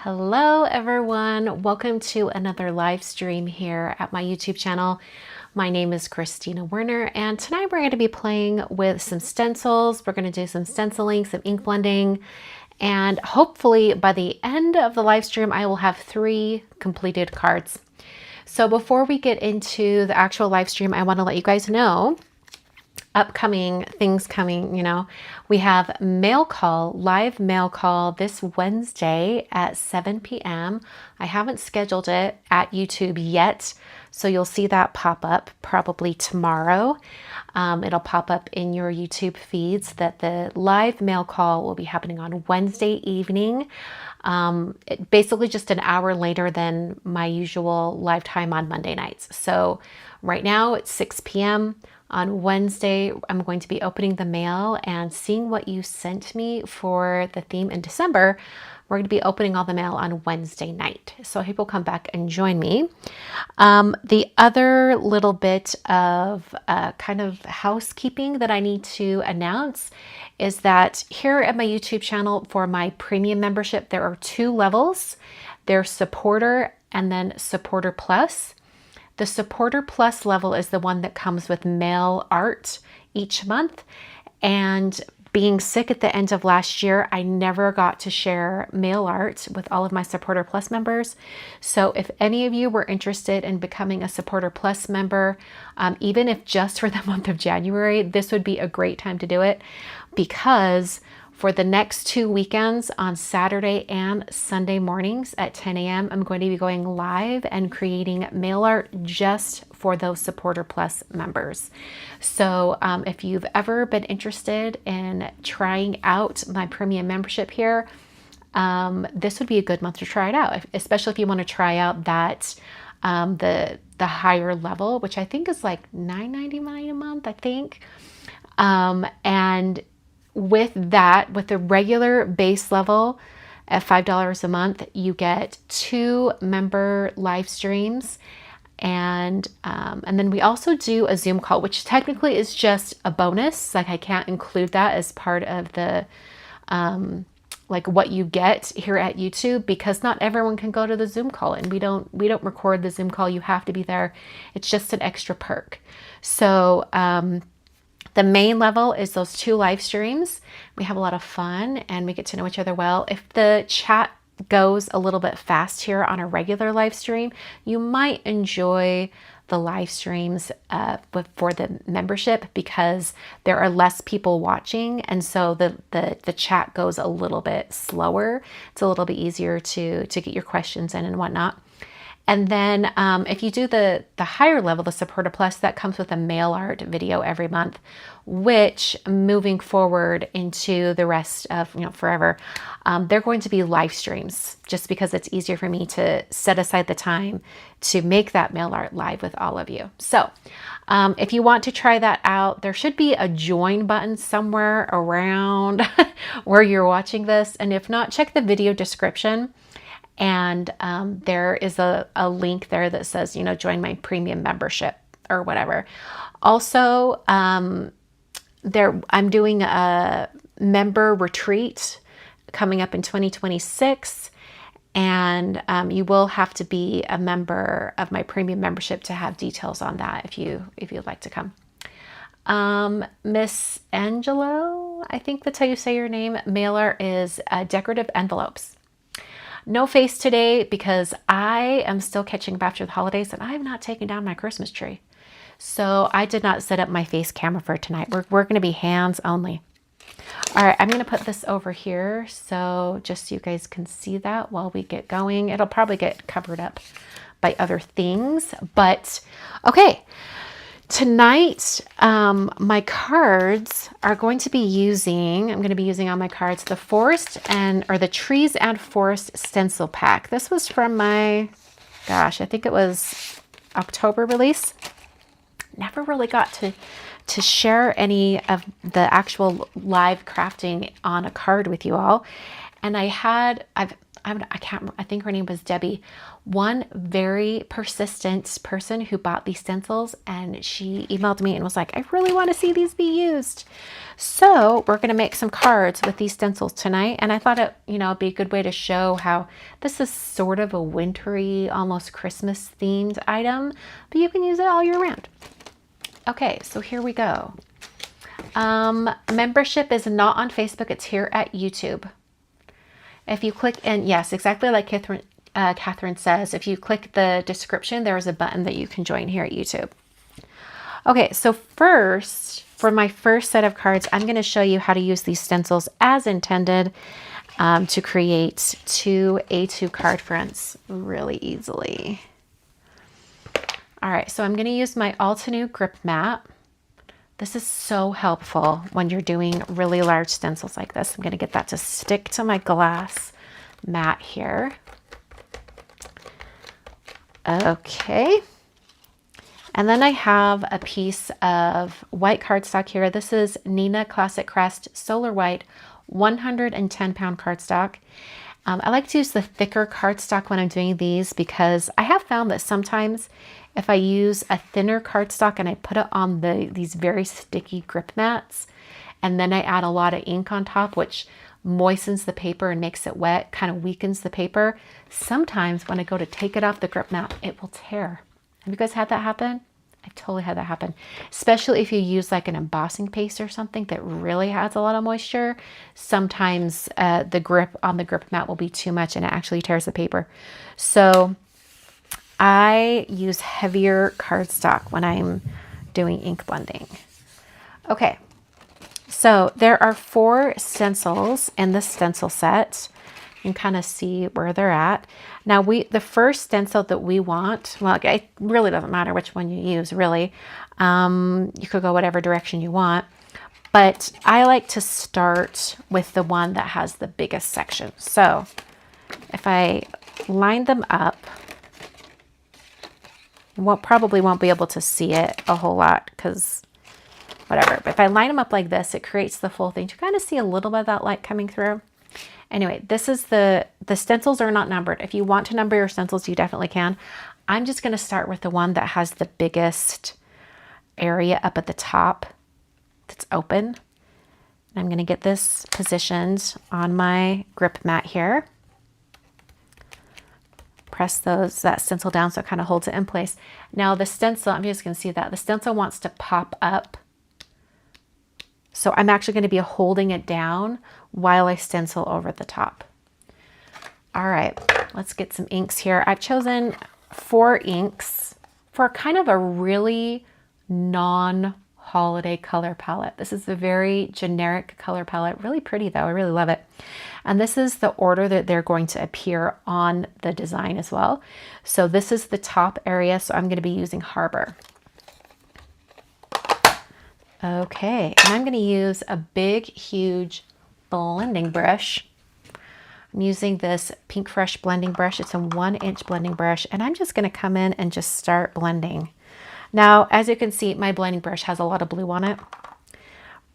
Hello everyone, welcome to another live stream here at my YouTube channel. My name is Kristina Werner, and tonight we're going to be playing with some stencils. We're going to do some stenciling, some ink blending, and hopefully by the end of the live stream I will have 3 completed cards. So before we get into the actual live stream, I want to let you guys know upcoming things coming. We have mail call, live mail call this Wednesday at 7 p.m. I haven't scheduled it at YouTube yet, so you'll see that pop up probably tomorrow. It'll pop up in your YouTube feeds that the live mail call will be happening on Wednesday evening. Basically just an hour later than my usual live time on Monday nights. So right now it's 6 p.m. On Wednesday, I'm going to be opening the mail and seeing what you sent me for the theme in December. We're going to be opening all the mail on Wednesday night. So I hope you'll come back and join me. The other little bit of kind of housekeeping that I need to announce is that here at my YouTube channel for my premium membership, there are 2 levels. There's Supporter and then Supporter Plus. The Supporter Plus level is the one that comes with mail art each month. And being sick at the end of last year, I never got to share mail art with all of my Supporter Plus members. So if any of you were interested in becoming a Supporter Plus member, even if just for the month of January, this would be a great time to do it, because for the next 2 weekends on Saturday and Sunday mornings at 10 a.m., I'm going to be going live and creating mail art just for those Supporter Plus members. So if you've ever been interested in trying out my premium membership here, this would be a good month to try it out, especially if you want to try out that the higher level, which I think is like $9.99 a month, I think. And with that, with the regular base level at $5 a month, you get 2 member live streams. And then we also do a Zoom call, which technically is just a bonus. Like I can't include that as part of the, like what you get here at YouTube, because not everyone can go to the Zoom call, and we don't record the Zoom call. You have to be there. It's just an extra perk. So, the main level is those 2 live streams. We have a lot of fun and we get to know each other well. If the chat goes a little bit fast here on a regular live stream, you might enjoy the live streams for the membership, because there are less people watching, and so the chat goes a little bit slower. It's a little bit easier to get your questions in and whatnot. And then if you do the higher level, the Supporter Plus, that comes with a mail art video every month, which moving forward into the rest of, forever, they're going to be live streams, just because it's easier for me to set aside the time to make that mail art live with all of you. So if you want to try that out, there should be a join button somewhere around where you're watching this. And if not, check the video description. And there is a link there that says, join my premium membership or whatever. Also, I'm doing a member retreat coming up in 2026. And you will have to be a member of my premium membership to have details on that if you'd like to come. Miss Angelo, I think that's how you say your name. Mailer is decorative envelopes. No face today because I am still catching up after the holidays and I have not taken down my Christmas tree. So I did not set up my face camera for tonight. We're going to be hands only. All right, I'm going to put this over here so just so you guys can see that while we get going. It'll probably get covered up by other things, but okay. Tonight, my cards are going to be I'm going to be using on my cards the the Trees and Forest stencil pack. This was from my, I think it was October release. Never really got to share any of the actual live crafting on a card with you all. And I've I think her name was Debbie, one very persistent person who bought these stencils, and she emailed me and was like, I really want to see these be used. So we're going to make some cards with these stencils tonight. And I thought it, it'd be a good way to show how this is sort of a wintry, almost Christmas themed item, but you can use it all year round. Okay, so here we go. Membership is not on Facebook. It's here at YouTube. If you click, and yes, exactly like Catherine says, if you click the description, there is a button that you can join here at YouTube. Okay, so first, for my first set of cards, I'm going to show you how to use these stencils as intended to create 2 A2 card fronts really easily. All right, so I'm going to use my Altenew grip mat. This is so helpful when you're doing really large stencils like this. I'm going to get that to stick to my glass mat here. Okay. And then I have a piece of white cardstock here. This is Neenah Classic Crest Solar White 110-pound cardstock. I like to use the thicker cardstock when I'm doing these because I have found that sometimes if I use a thinner cardstock and I put it on these very sticky grip mats, and then I add a lot of ink on top, which moistens the paper and makes it wet, kind of weakens the paper. Sometimes when I go to take it off the grip mat, it will tear. Have you guys had that happen? I've totally had that happen, especially if you use like an embossing paste or something that really has a lot of moisture. Sometimes the grip on the grip mat will be too much and it actually tears the paper. So I use heavier cardstock when I'm doing ink blending. Okay, so there are 4 stencils in this stencil set. You can kind of see where they're at. Now the first stencil that we want, well, it really doesn't matter which one you use, really. You could go whatever direction you want, but I like to start with the one that has the biggest section. So if I line them up, probably won't be able to see it a whole lot because whatever. But if I line them up like this, it creates the full thing to kind of see a little bit of that light coming through. Anyway, this is the stencils are not numbered. If you want to number your stencils, you definitely can. I'm just going to start with the one that has the biggest area up at the top that's open. And I'm going to get this positioned on my grip mat here. Press that stencil down so it kind of holds it in place. Now the stencil, I'm just going to see that the stencil wants to pop up. So I'm actually going to be holding it down while I stencil over the top. All right, let's get some inks here. I've chosen 4 inks for kind of a really non-holiday color palette. This is a very generic color palette. Really pretty though, I really love it. And this is the order that they're going to appear on the design as well. So this is the top area, so I'm going to be using Harbor. Okay, and I'm going to use a big, huge blending brush. I'm using this Pinkfresh blending brush. It's a 1-inch blending brush, and I'm just going to come in and just start blending. Now, as you can see, my blending brush has a lot of blue on it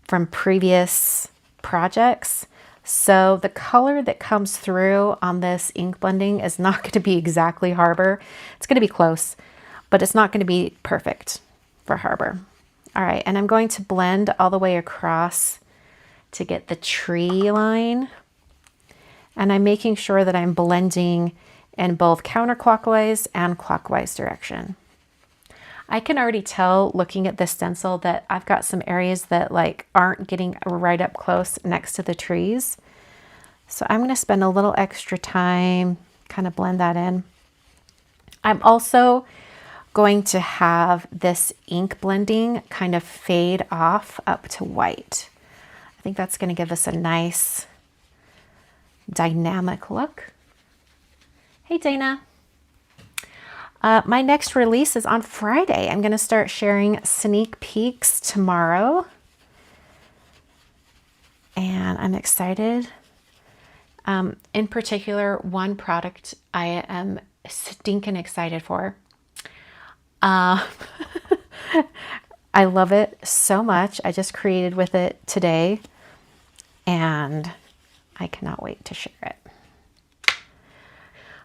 from previous projects. So the color that comes through on this ink blending is not going to be exactly Harbor. It's going to be close, but it's not going to be perfect for Harbor. All right, and I'm going to blend all the way across to get the tree line. And I'm making sure that I'm blending in both counterclockwise and clockwise direction. I can already tell looking at this stencil that I've got some areas that like aren't getting right up close next to the trees. So I'm going to spend a little extra time, kind of blend that in. I'm also going to have this ink blending kind of fade off up to white. I think that's going to give us a nice dynamic look. Hey Dana. My next release is on Friday. I'm going to start sharing sneak peeks tomorrow. And I'm excited. In particular, one product I am stinking excited for. I love it so much. I just created with it today and I cannot wait to share it.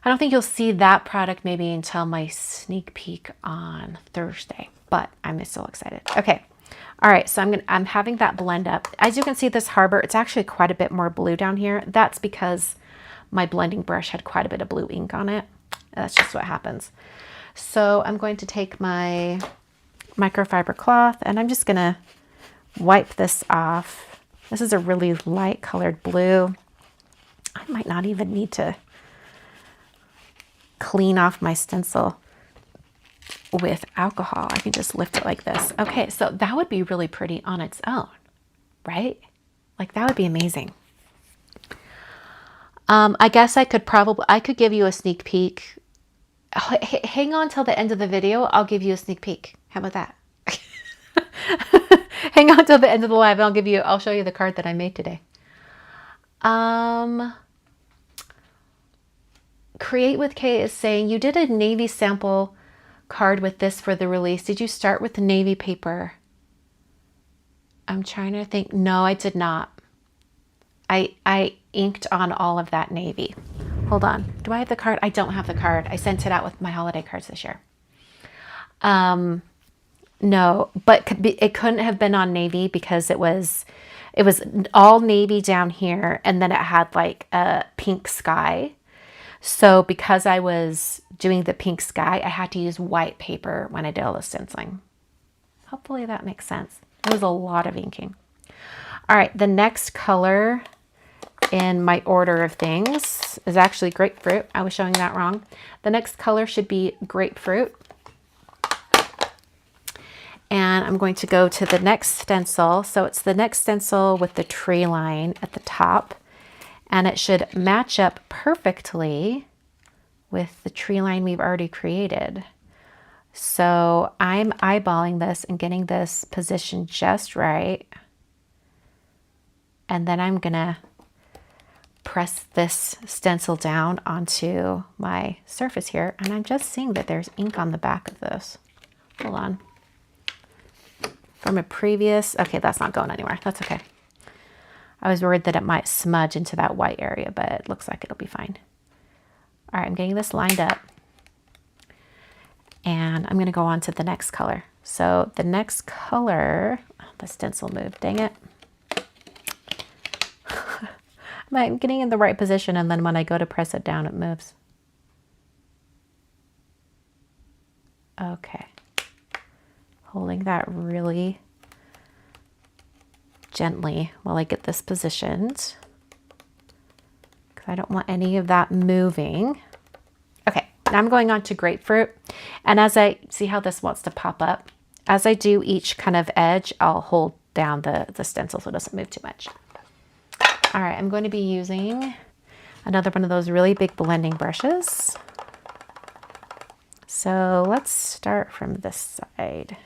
I don't think you'll see that product maybe until my sneak peek on Thursday, but I'm still excited. Okay. All right. So I'm having that blend up. As you can see, this harbor, it's actually quite a bit more blue down here. That's because my blending brush had quite a bit of blue ink on it. That's just what happens. So I'm going to take my microfiber cloth and I'm just going to wipe this off. This is a really light colored blue. I might not even need to clean off my stencil with alcohol. I can just lift it like this. Okay, so that would be really pretty on its own, right? Like that would be amazing. I guess I could give you a sneak peek. Hang on till the end of the video. I'll give you a sneak peek. How about that? Hang on till the end of the live and I'll show you the card that I made today. Create with K is saying, you did a navy sample card with this for the release. Did you start with the navy paper? I'm trying to think. No, I did not. I inked on all of that navy. Hold on. Do I have the card? I don't have the card. I sent it out with my holiday cards this year. No, but it couldn't have been on navy because it was all navy down here. And then it had like a pink sky. So because I was doing the pink sky, I had to use white paper when I did all the stenciling. Hopefully that makes sense. It was a lot of inking. All right, the next color in my order of things is actually grapefruit. I was showing that wrong. The next color should be grapefruit. And I'm going to go to the next stencil. So it's the next stencil with the tree line at the top. And it should match up perfectly with the tree line we've already created. So I'm eyeballing this and getting this positioned just right. And then I'm gonna press this stencil down onto my surface here. And I'm just seeing that there's ink on the back of this. Hold on. From a previous, okay, that's not going anywhere. That's okay. I was worried that it might smudge into that white area, but it looks like it'll be fine. All right, I'm getting this lined up. And I'm gonna go on to the next color. So the next color, oh, the stencil moved, dang it. I'm getting in the right position and then when I go to press it down, it moves. Okay. Holding that really gently while I get this positioned because I don't want any of that moving. Okay, now I'm going on to grapefruit. And as I see how this wants to pop up, as I do each kind of edge, I'll hold down the stencil so it doesn't move too much. All right, I'm going to be using another one of those really big blending brushes. So let's start from this side.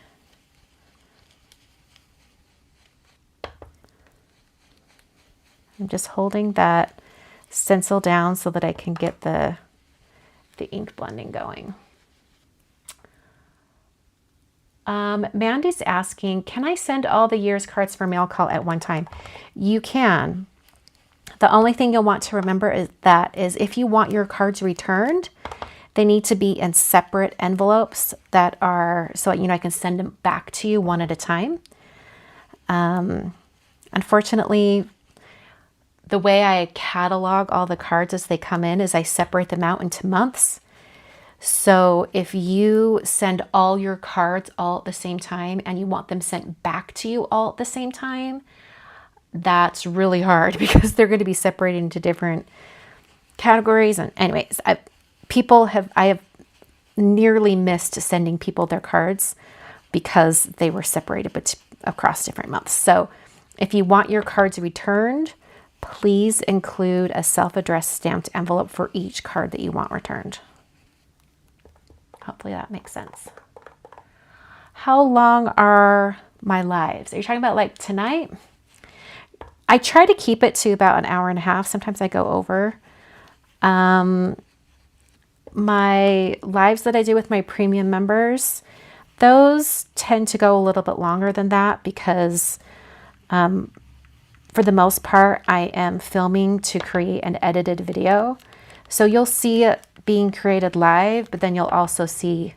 I'm just holding that stencil down so that I can get the ink blending going. Mandy's asking, can I send all the year's cards for mail call at one time? You can. The only thing you'll want to remember is if you want your cards returned, they need to be in separate envelopes that are, so I can send them back to you one at a time. Unfortunately, the way I catalog all the cards as they come in is I separate them out into months. So if you send all your cards all at the same time and you want them sent back to you all at the same time, that's really hard because they're going to be separated into different categories. And anyways, I have nearly missed sending people their cards because they were separated across different months. So if you want your cards returned, please include a self-addressed stamped envelope for each card that you want returned. Hopefully that makes sense. How long are my lives? Are you talking about like tonight? I try to keep it to about an hour and a half. Sometimes I go over. My lives that I do with my premium members, those tend to go a little bit longer than that because for the most part, I am filming to create an edited video. So you'll see being created live, but then you'll also see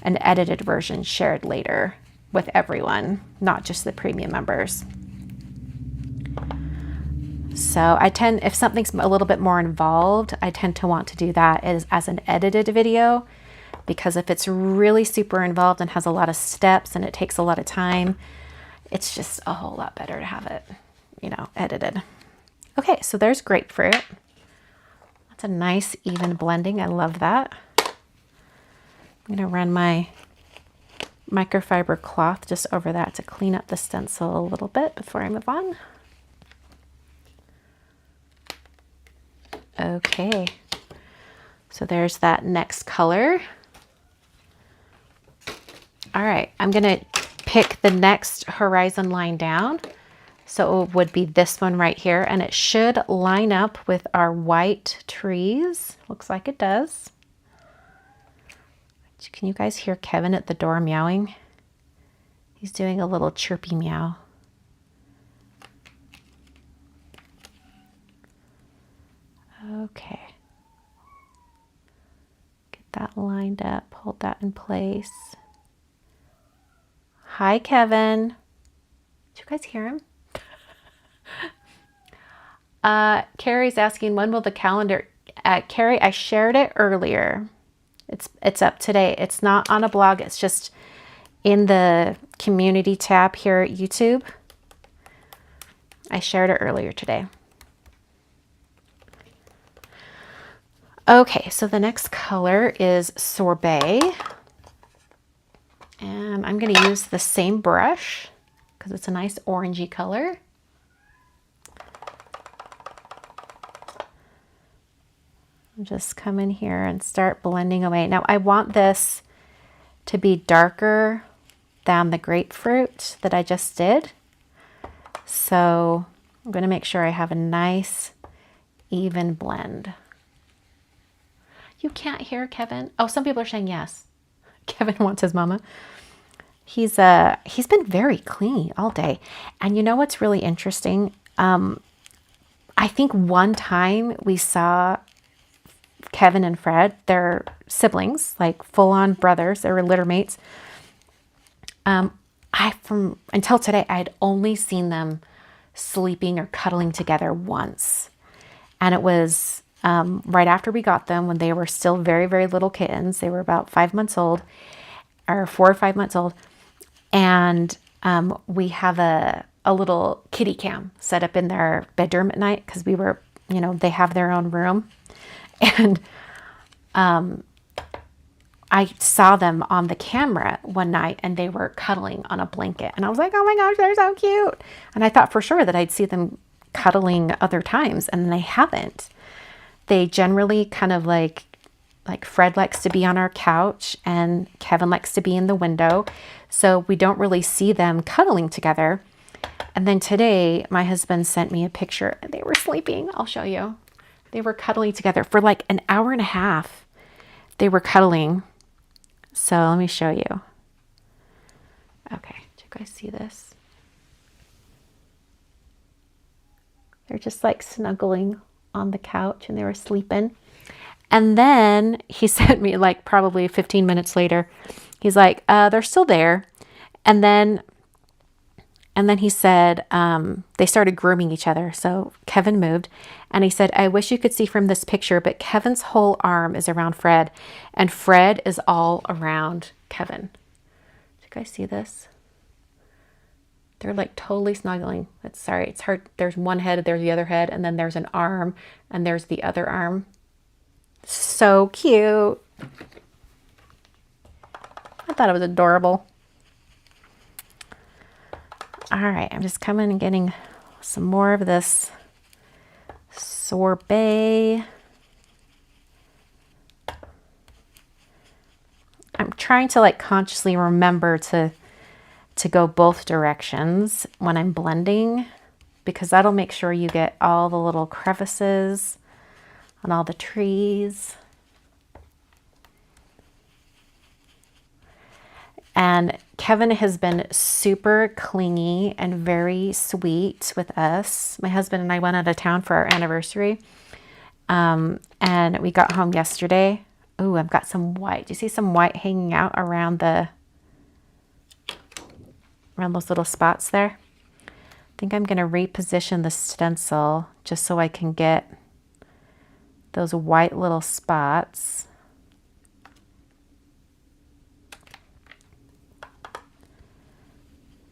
an edited version shared later with everyone, not just the premium members. So I tend, if something's a little bit more involved, I tend to want to do that as an edited video, because if it's really super involved and has a lot of steps and it takes a lot of time, it's just a whole lot better to have it, you know, edited. Okay, so there's grapefruit. That's a nice even blending. I love that. I'm gonna run my microfiber cloth just over that to clean up the stencil a little bit before I move on. Okay, so there's that next color. All right, I'm gonna pick the next horizon line down. So it would be this one right here, and it should line up with our white trees. Looks like it does. Can you guys hear Kevin at the door meowing? He's doing a little chirpy meow. Okay. Get that lined up, hold that in place. Hi, Kevin. Did you guys hear him? Carrie's asking, when will the calendar, Carrie, I shared it earlier. It's up today. It's not on a blog. It's just in the community tab here at YouTube. I shared it earlier today. Okay, so the next color is Sorbet. And I'm going to use the same brush because it's a nice orangey color. Just come in here and start blending away. Now I want this to be darker than the grapefruit that I just did. So I'm going to make sure I have a nice even blend. You can't hear Kevin? Oh, some people are saying yes. Kevin wants his mama. He's been very clingy all day. And you know what's really interesting? I think one time we saw Kevin and Fred, they're siblings, like full-on brothers. They were litter mates. Until today, I had only seen them sleeping or cuddling together once. And it was right after we got them, when they were still very, very little kittens. They were about 5 months old, or 4 or 5 months old. And we have a little kitty cam set up in their bedroom at night because we were, you know, they have their own room. And I saw them on the camera one night and they were cuddling on a blanket. And I was like, oh my gosh, they're so cute. And I thought for sure that I'd see them cuddling other times, and they haven't. They generally kind of like Fred likes to be on our couch and Kevin likes to be in the window. So we don't really see them cuddling together. And then today my husband sent me a picture and they were sleeping. I'll show you. They were cuddling together for like an hour and a half. They were cuddling. So let me show you. Okay, do you guys see this? They're just like snuggling on the couch and they were sleeping. And then he sent me, like probably 15 minutes later, he's like, they're still there. And then he said, they started grooming each other. So Kevin moved and he said, I wish you could see from this picture, but Kevin's whole arm is around Fred and Fred is all around Kevin. Do you guys see this? They're like totally snuggling. It's hard. There's one head, there's the other head, and then there's an arm and there's the other arm. So cute. I thought it was adorable. All right, I'm just coming and getting some more of this Sorbet. I'm trying to like consciously remember to go both directions when I'm blending, because that'll make sure you get all the little crevices on all the trees. And Kevin has been super clingy and very sweet with us. My husband and I went out of town for our anniversary. And we got home yesterday. Oh, I've got some white. Do you see some white hanging out around those little spots there? I think I'm going to reposition the stencil just so I can get those white little spots.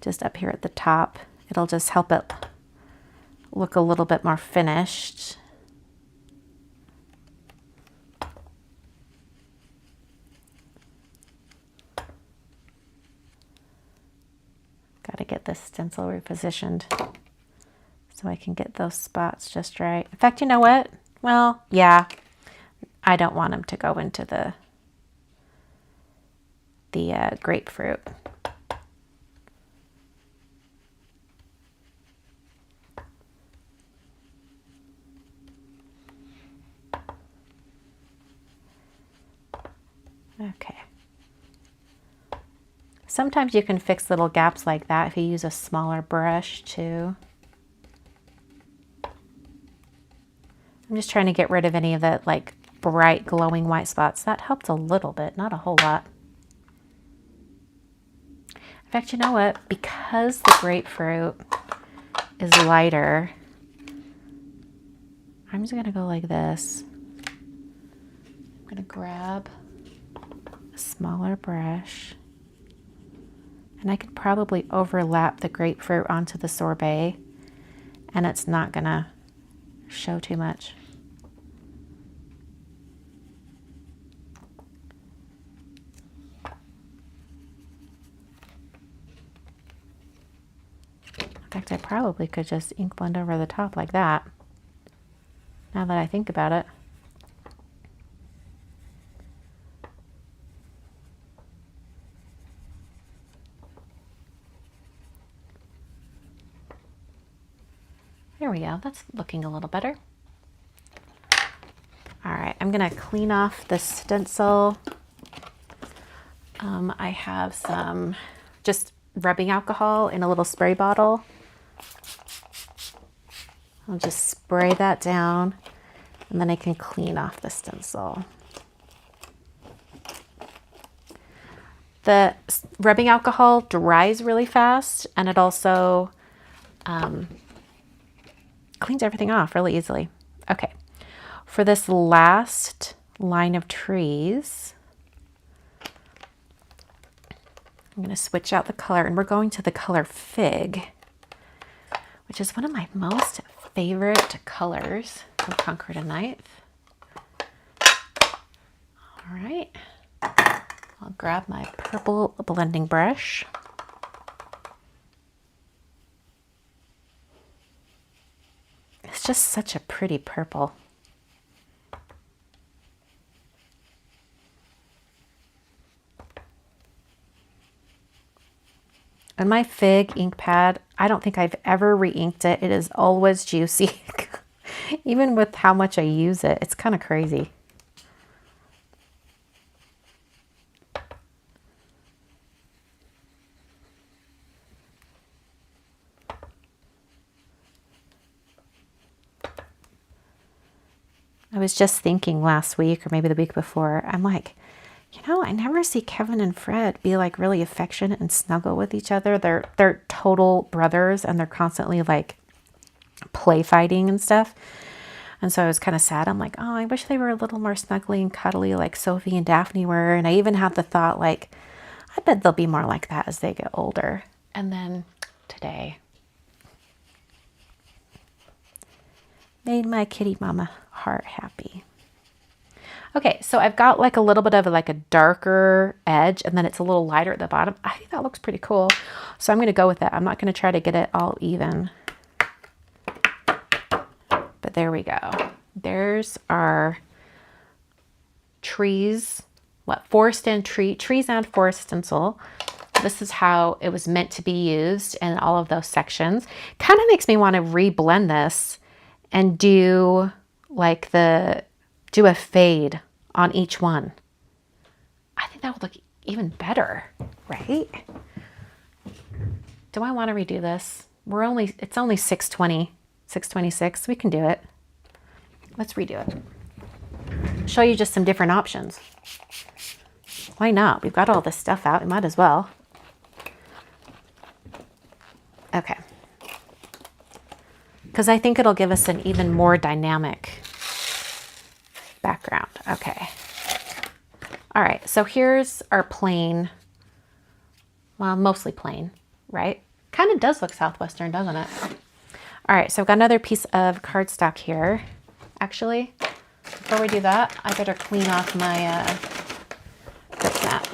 Just up here at the top. It'll just help it look a little bit more finished. Got to get this stencil repositioned so I can get those spots just right. In fact, you know what? Well, yeah, I don't want them to go into the grapefruit. Okay. Sometimes you can fix little gaps like that if you use a smaller brush too. I'm just trying to get rid of any of the like bright glowing white spots. That helped a little bit, not a whole lot. In fact, you know what? Because the grapefruit is lighter, I'm just gonna go like this. I'm gonna grab a smaller brush, and I could probably overlap the grapefruit onto the sorbet, and it's not gonna show too much. In fact, I probably could just ink blend over the top like that, now that I think about it. There we go, that's looking a little better. All right, I'm gonna clean off the stencil. I have some just rubbing alcohol in a little spray bottle. I'll just spray that down, and then I can clean off the stencil. The rubbing alcohol dries really fast, and it also cleans everything off really easily. Okay, for this last line of trees, I'm going to switch out the color, and we're going to the color Fig, which is one of my most favorite colors from Conquer a Knife. All right, I'll grab my purple blending brush. It's just such a pretty purple. And my Fig ink pad, I don't think I've ever re-inked it. It is always juicy. Even with how much I use it, it's kind of crazy. I was just thinking last week, or maybe the week before, I'm like, you know, I never see Kevin and Fred be like really affectionate and snuggle with each other. They're total brothers, and they're constantly like play fighting and stuff. And so I was kind of sad. I'm like, oh, I wish they were a little more snuggly and cuddly like Sophie and Daphne were. And I even had the thought like, I bet they'll be more like that as they get older. And then today made my kitty mama heart happy. Okay, so I've got like a little bit of like a darker edge, and then it's a little lighter at the bottom. I think that looks pretty cool. So I'm going to go with that. I'm not going to try to get it all even. But there we go. There's our trees, forest and trees and forest stencil. This is how it was meant to be used in all of those sections. Kind of makes me want to re-blend this and do like do a fade on each one. I think that would look even better, right? Do I want to redo this? It's only 6:20, 6:26. We can do it. Let's redo it. show you just some different options. Why not? We've got all this stuff out. We might as well. Okay. Because I think it'll give us an even more dynamic background. Okay. All right. So here's our plain, well, mostly plain, right? Kind of does look Southwestern, doesn't it? All right. So I've got another piece of cardstock here. Actually, before we do that, I better clean off my grip mat.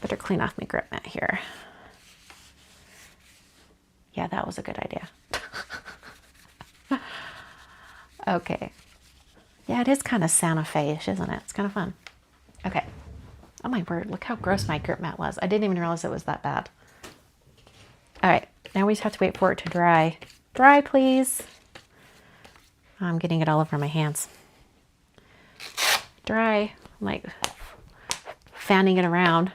Better clean off my grip mat here. Yeah, that was a good idea. Okay. Yeah, it is kind of Santa Fe-ish, isn't it? It's kind of fun. Okay. Oh my word, look how gross my grip mat was. I didn't even realize it was that bad. All right, now we just have to wait for it to dry. Dry, please. I'm getting it all over my hands. Dry. I'm like fanning it around.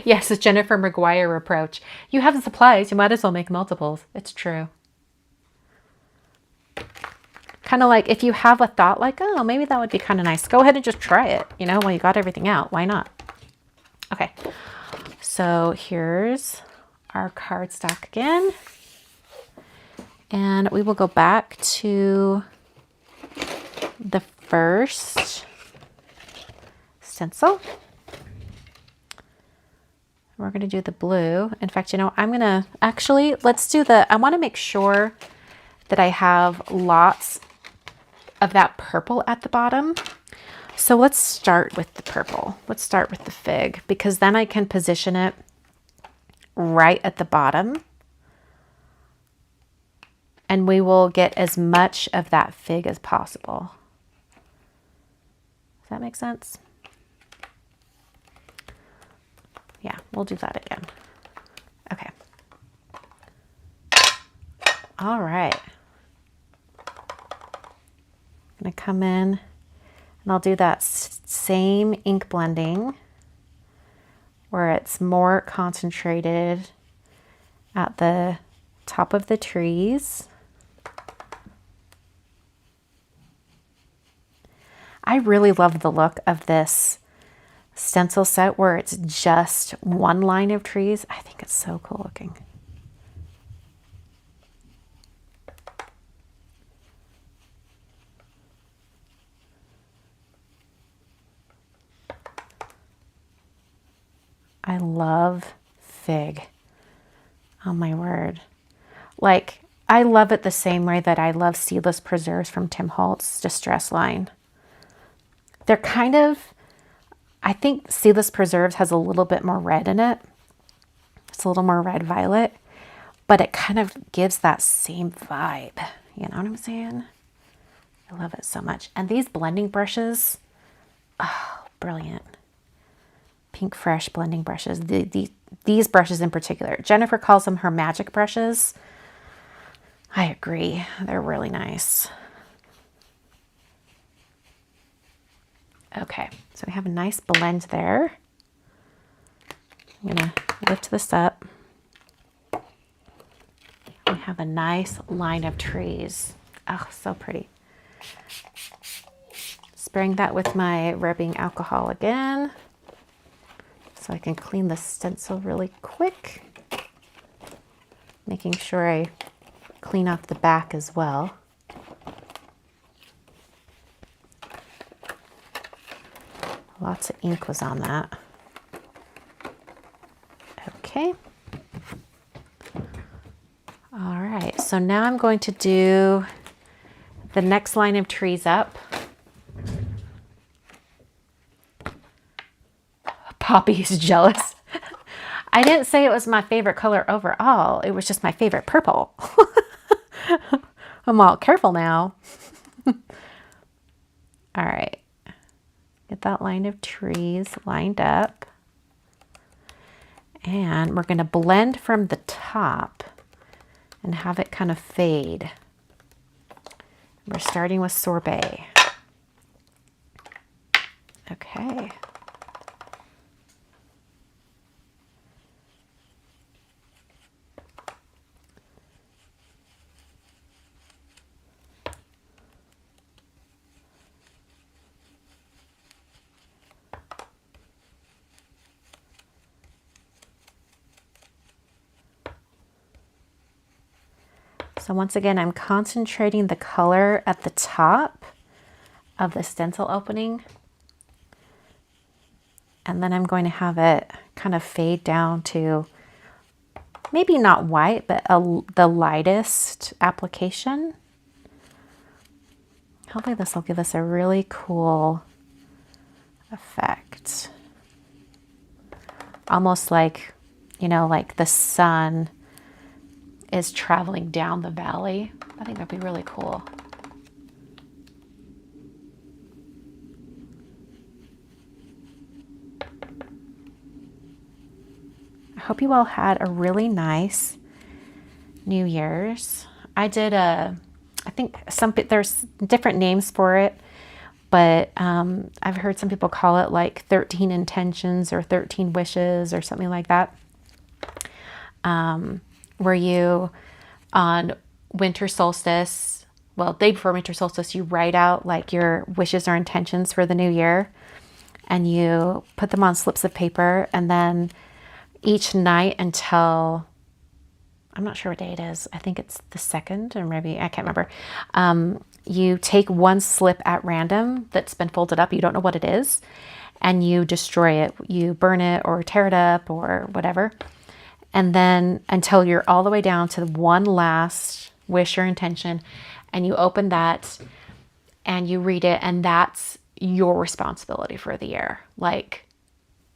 Yes, it's Jennifer McGuire approach. You have the supplies, you might as well make multiples. It's true. Kind of like if you have a thought like, oh, maybe that would be kind of nice. Go ahead and just try it, you know, while you got everything out. Why not? Okay, so here's our cardstock again. And we will go back to the first stencil. We're going to do the blue. In fact, you know, I'm going to actually, let's do the, I want to make sure that I have lots of that purple at the bottom. So let's start with the purple. Let's start with the fig, because then I can position it right at the bottom. And we will get as much of that fig as possible. Does that make sense? Yeah, we'll do that again. Okay. All right. I'm gonna come in and I'll do that same ink blending where it's more concentrated at the top of the trees. I really love the look of this stencil set where it's just one line of trees. I think it's so cool looking. I love fig. Oh my word. Like, I love it the same way that I love seedless preserves from Tim Holtz Distress line. They're kind of, I think seedless preserves has a little bit more red in it. It's a little more red violet, but it kind of gives that same vibe. You know what I'm saying? I love it so much. And these blending brushes, oh, brilliant. Pinkfresh blending brushes. These brushes in particular. Jennifer calls them her magic brushes. I agree. They're really nice. Okay, so we have a nice blend there. I'm gonna lift this up. We have a nice line of trees. Oh, so pretty. Spraying that with my rubbing alcohol again, so I can clean the stencil really quick. Making sure I clean off the back as well. Lots of ink was on that. Okay. All right, so now I'm going to do the next line of trees up. Poppy's jealous. I didn't say it was my favorite color overall. It was just my favorite purple. I'm all careful now. All right. Get that line of trees lined up. And we're going to blend from the top and have it kind of fade. We're starting with Sorbet. Okay. So once again, I'm concentrating the color at the top of the stencil opening. And then I'm going to have it kind of fade down to maybe not white, but the lightest application. Hopefully this will give us a really cool effect. Almost like, you know, like the sun is traveling down the valley. I think that'd be really cool. I hope you all had a really nice New Year's. I did I think there's different names for it, but I've heard some people call it like 13 intentions or 13 wishes or something like that. Where you, on winter solstice, well, day before winter solstice, you write out like your wishes or intentions for the new year, and you put them on slips of paper, and then each night until, I'm not sure what day it is, I think it's the 2nd, or maybe, I can't remember, you take one slip at random that's been folded up, you don't know what it is, and you destroy it. You burn it or tear it up or whatever. And then until you're all the way down to the one last wish or intention, and you open that and you read it, and that's your responsibility for the year. Like,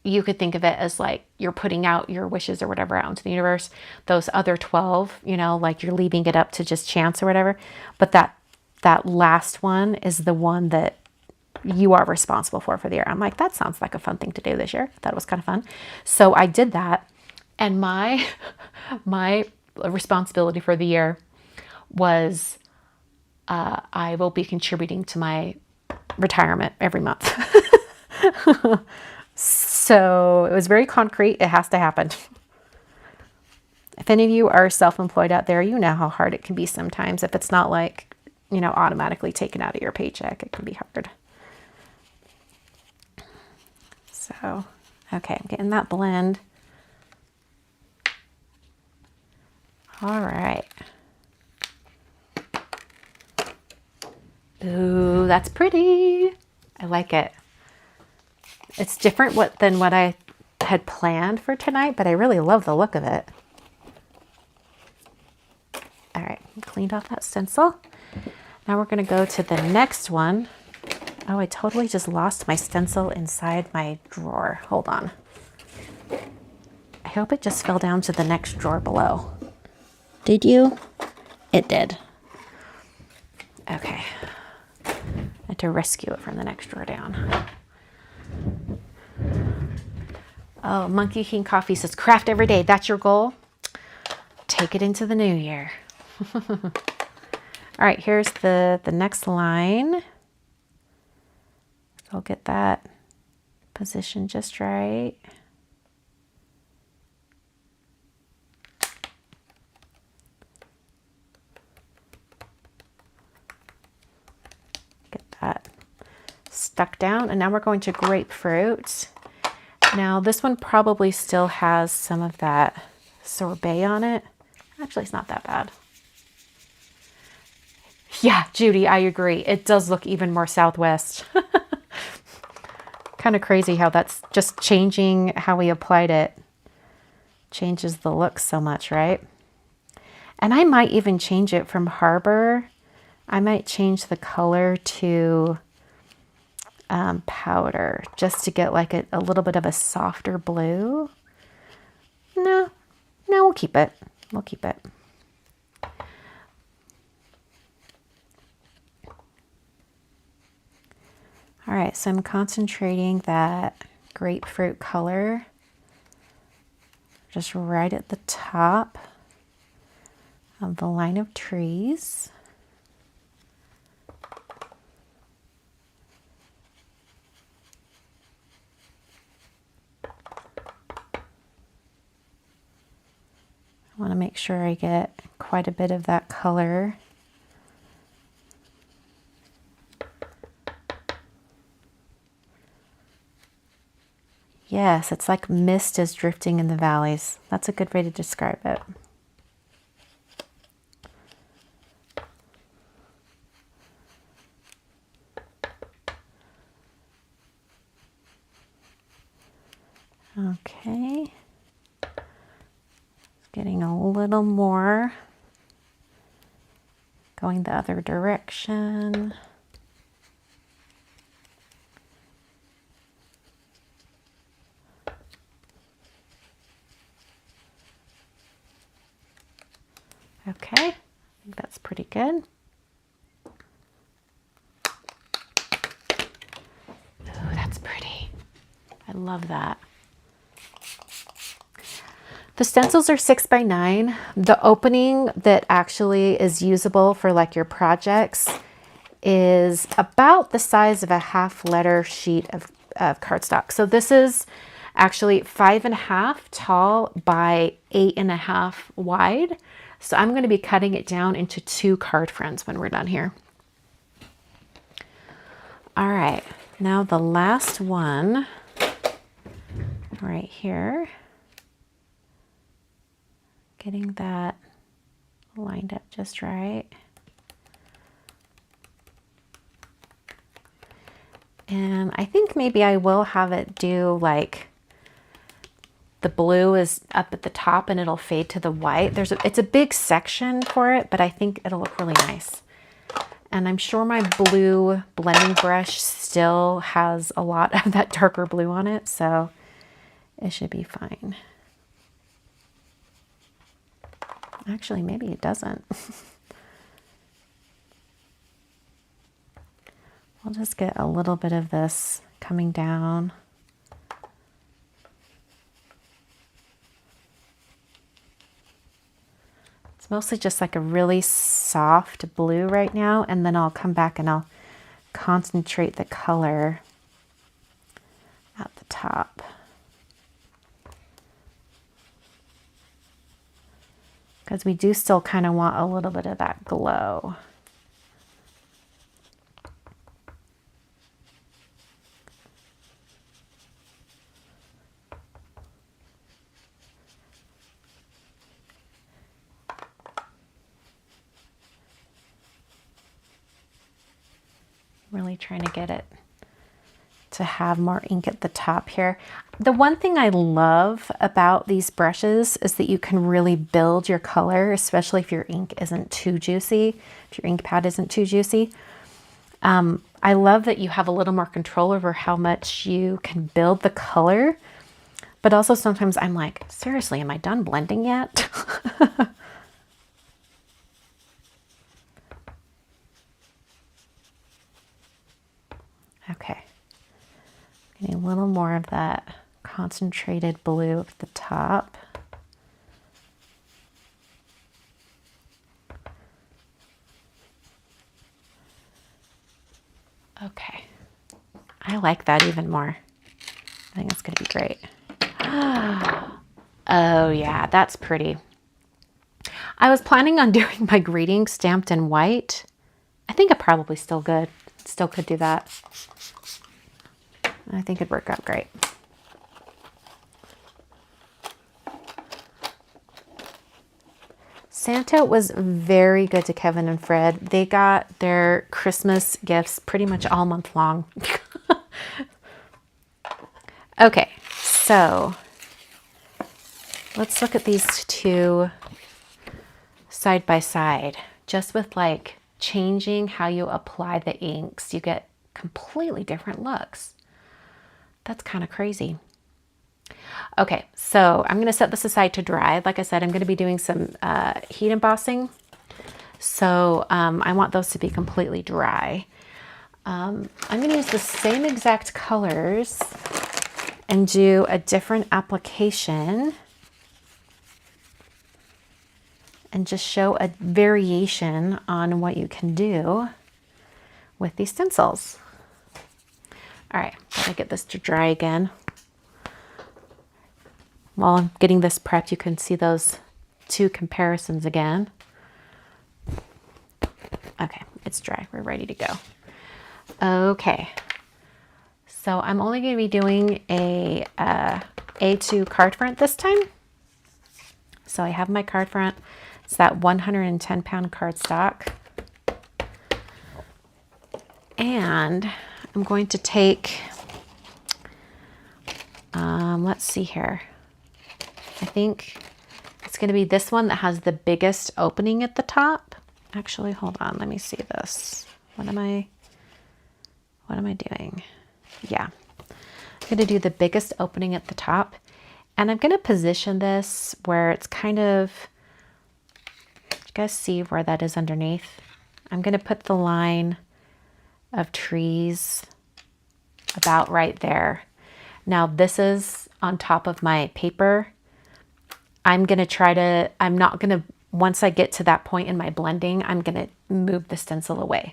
you could think of it as like you're putting out your wishes or whatever out into the universe. Those other 12, you know, like you're leaving it up to just chance or whatever. But that last one is the one that you are responsible for the year. I'm like, that sounds like a fun thing to do this year. I thought it was kind of fun. So I did that. And my responsibility for the year was I will be contributing to my retirement every month. So it was very concrete. It has to happen. If any of you are self-employed out there, you know how hard it can be sometimes. If it's not like, you know, automatically taken out of your paycheck, it can be hard. So, okay, I'm getting that blend. All right. Ooh, that's pretty. I like it. It's different than what I had planned for tonight, but I really love the look of it. All right, cleaned off that stencil. Now we're going to go to the next one. Oh, I totally just lost my stencil inside my drawer. Hold on. I hope it just fell down to the next drawer below. Did you? It did. Okay. I had to rescue it from the next drawer down. Oh, Monkey King Coffee says, craft every day. That's your goal? Take it into the new year. All right, here's the next line. So I'll get that positioned just right. Get that stuck down, and now we're going to Grapefruit. Now this one probably still has some of that Sorbet on it. Actually, it's not that bad. Yeah, Judy, I agree. It does look even more Southwest. Kind of crazy how that's just changing how we applied it. Changes the look so much, right? And I might even change it from Harbor. I might change the color to powder just to get like a little bit of a softer blue. No, we'll keep it. We'll keep it. All right, so I'm concentrating that grapefruit color just right at the top of the line of trees. I want to make sure I get quite a bit of that color. Yes, it's like mist is drifting in the valleys. That's a good way to describe it. Okay. Getting a little more. Going the other direction. Okay, I think that's pretty good. Oh, that's pretty. I love that. The stencils are 6x9. The opening that actually is usable for like your projects is about the size of a half letter sheet of cardstock. So this is actually 5.5 tall by 8.5 wide. So I'm going to be cutting it down into 2 card fronts when we're done here. All right, now the last one right here. Getting that lined up just right. And I think maybe I will have it do like the blue is up at the top and it'll fade to the white. It's a big section for it, but I think it'll look really nice. And I'm sure my blue blending brush still has a lot of that darker blue on it, so it should be fine. Actually, maybe it doesn't. I'll just get a little bit of this coming down. It's mostly just like a really soft blue right now, and then I'll come back and I'll concentrate the color at the top. Because we do still kind of want a little bit of that glow. Really trying to get it to have more ink at the top here. The one thing I love about these brushes is that you can really build your color, especially if your ink isn't too juicy, if your ink pad isn't too juicy. I love that you have a little more control over how much you can build the color, but also sometimes I'm like, seriously, am I done blending yet? Okay, getting a little more of that concentrated blue at the top. Okay, I like that even more. I think it's going to be great. Oh yeah, that's pretty. I was planning on doing my greeting stamped in white. I think it probably still could do that. I think it'd work out great. Santa was very good to Kevin and Fred. They got their Christmas gifts pretty much all month long. Okay, so let's look at these two side by side. Just with like changing how you apply the inks, you get completely different looks. That's kind of crazy. Okay, so I'm going to set this aside to dry. Like I said, I'm going to be doing some heat embossing. So I want those to be completely dry. I'm going to use the same exact colors and do a different application and just show a variation on what you can do with these stencils. All right, gotta get this to dry again. While I'm getting this prepped, you can see those two comparisons again. Okay, it's dry. We're ready to go. Okay, so I'm only going to be doing a A2 card front this time. So I have my card front. It's that 110-pound cardstock. And I'm going to take Let's see here. I think it's going to be this one that has the biggest opening at the top. Actually, hold on. Let me see this. What am I doing? Yeah. I'm going to do the biggest opening at the top. And I'm going to position this where it's kind of, you guys see where that is underneath? I'm going to put the line of trees about right there. Now this is on top of my paper. I'm going to try to, I'm not going to, once I get to that point in my blending, I'm going to move the stencil away.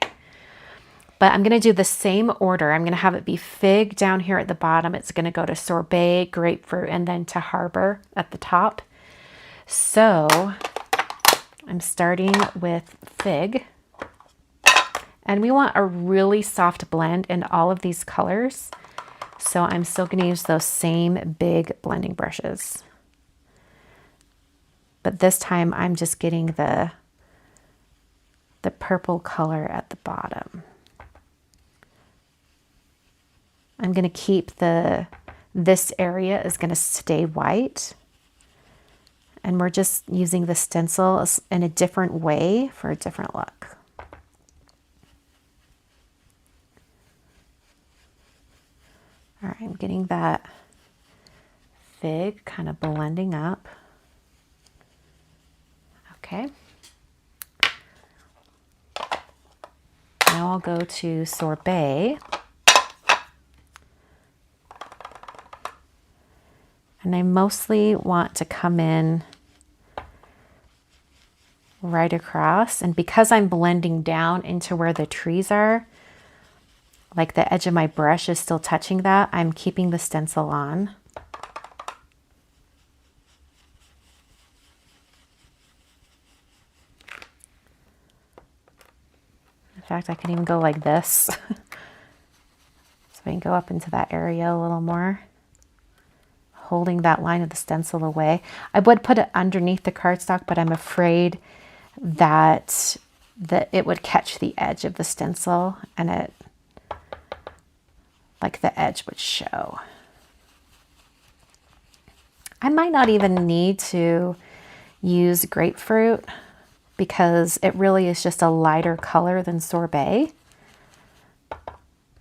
But I'm going to do the same order. I'm going to have it be fig down here at the bottom. It's going to go to sorbet, grapefruit, and then to harbor at the top. So I'm starting with fig. And we want a really soft blend in all of these colors. So I'm still going to use those same big blending brushes. But this time I'm just getting the purple color at the bottom. I'm going to keep this area is going to stay white. And we're just using the stencil in a different way for a different look. All right, I'm getting that fig kind of blending up. Okay. Now I'll go to sorbet. And I mostly want to come in right across. And because I'm blending down into where the trees are, like the edge of my brush is still touching that, I'm keeping the stencil on. In fact, I can even go like this. So I can go up into that area a little more, holding that line of the stencil away. I would put it underneath the cardstock, but I'm afraid that it would catch the edge of the stencil and it, like the edge would show. I might not even need to use grapefruit because it really is just a lighter color than sorbet.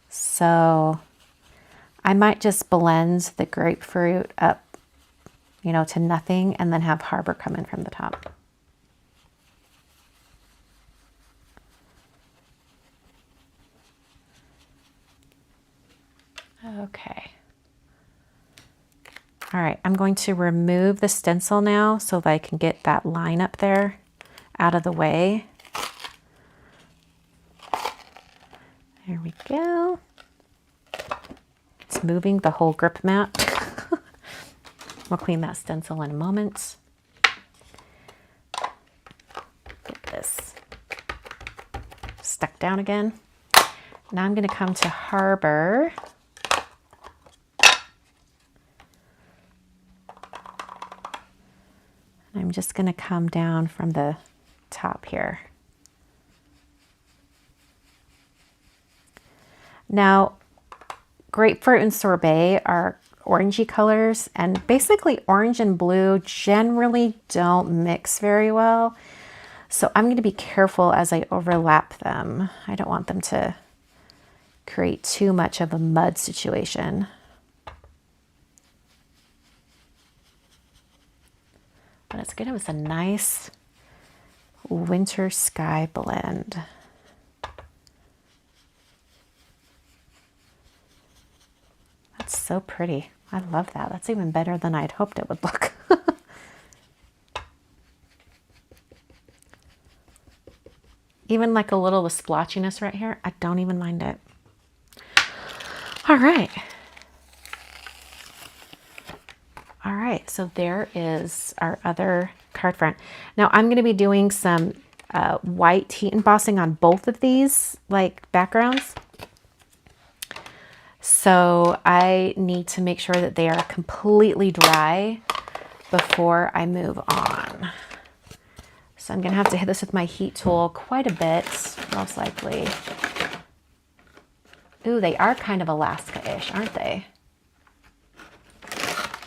So I might just blend the grapefruit up, you know, to nothing and then have harbor come in from the top. Okay. All right, I'm going to remove the stencil now so that I can get that line up there out of the way. There we go. It's moving the whole grip mat. We'll clean that stencil in a moment. Get this stuck down again. Now I'm going to come to harbor. I'm just going to come down from the top here. Now, grapefruit and sorbet are orangey colors, and basically orange and blue generally don't mix very well. So I'm going to be careful as I overlap them. I don't want them to create too much of a mud situation. But it's going to be a nice winter sky blend. That's so pretty. I love that. That's even better than I'd hoped it would look. Even like a little with splotchiness right here, I don't even mind it. All right. All right, so there is our other card front. Now I'm going to be doing some white heat embossing on both of these like backgrounds. So I need to make sure that they are completely dry before I move on. So I'm going to have to hit this with my heat tool quite a bit, most likely. Ooh, they are kind of Alaska-ish, aren't they?